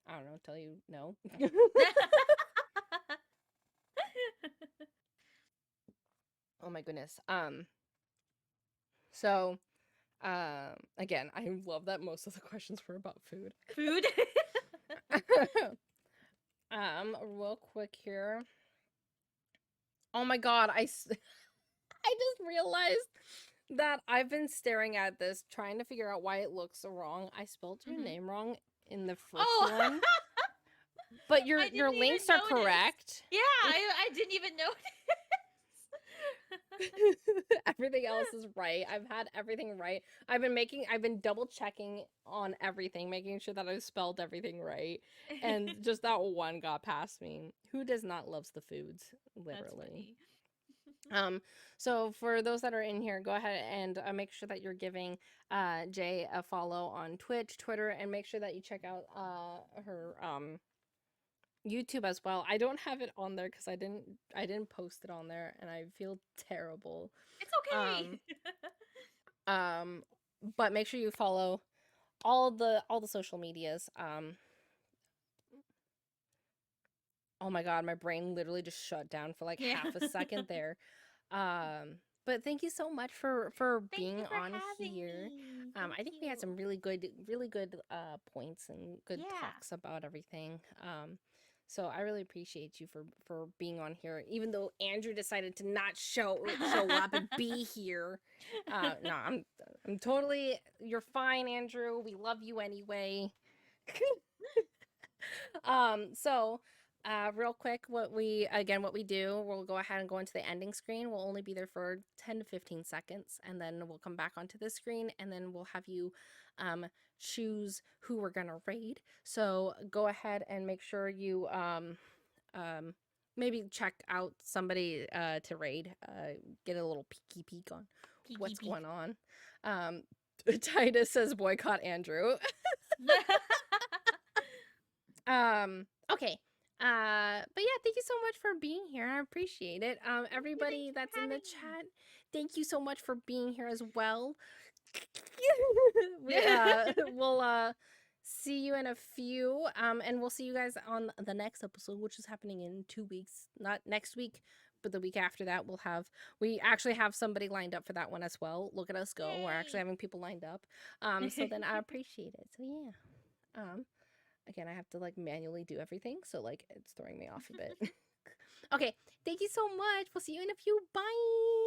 don't know, tell you no. Oh my goodness. So again, I love that most of the questions were about food. Food. Real quick here. Oh my god, I just realized that I've been staring at this trying to figure out why it looks so wrong. I spelled your Mhm. name wrong in the first Oh, one, but I your didn't even links are notice. correct. Yeah, I didn't even notice. Everything else is right. I've had everything right. I've been double checking on everything, making sure that I spelled everything right. And just that one got past me. Who does not loves the foods? That's Literally. funny. Um, so for those that are in here, go ahead and make sure that you're giving Jay a follow on Twitch, Twitter, and make sure that you check out her YouTube as well. I don't have it on there because I didn't post it on there, and I feel terrible. It's Um, okay. um, but make sure you follow all the social medias. Oh my god, my brain literally just shut down for like Yeah. half a second there. But thank you so much for Thank you being for on having here. me. I Thank think we had you. some really good points and good Yeah. talks about everything. So I really appreciate you for being on here, even though Andrew decided to not show up and be here. No, I'm totally, you're fine, Andrew. We love you anyway. So real quick, what we do, we'll go ahead and go into the ending screen. We'll only be there for 10 to 15 seconds, and then we'll come back onto the screen, and then we'll have you um choose who we're gonna raid. So go ahead and make sure you um maybe check out somebody to raid, get a little peeky peek on Peeky what's peek. going on. um Titus says boycott Andrew. Okay. But yeah, thank you so much for being here. I appreciate it. Thank Everybody you that's for in the having me. chat, thank you so much for being here as well. We'll see you in a few. And we'll see you guys on the next episode, which is happening in 2 weeks. Not next week, but the week after that we actually have somebody lined up for that one as well. Look at us go. We're actually Yay! having people lined up. So then I appreciate it. So yeah. Um, Again, I have to like manually do everything, so like it's throwing me off a bit. Okay, thank you so much. We'll see you in a few. Bye.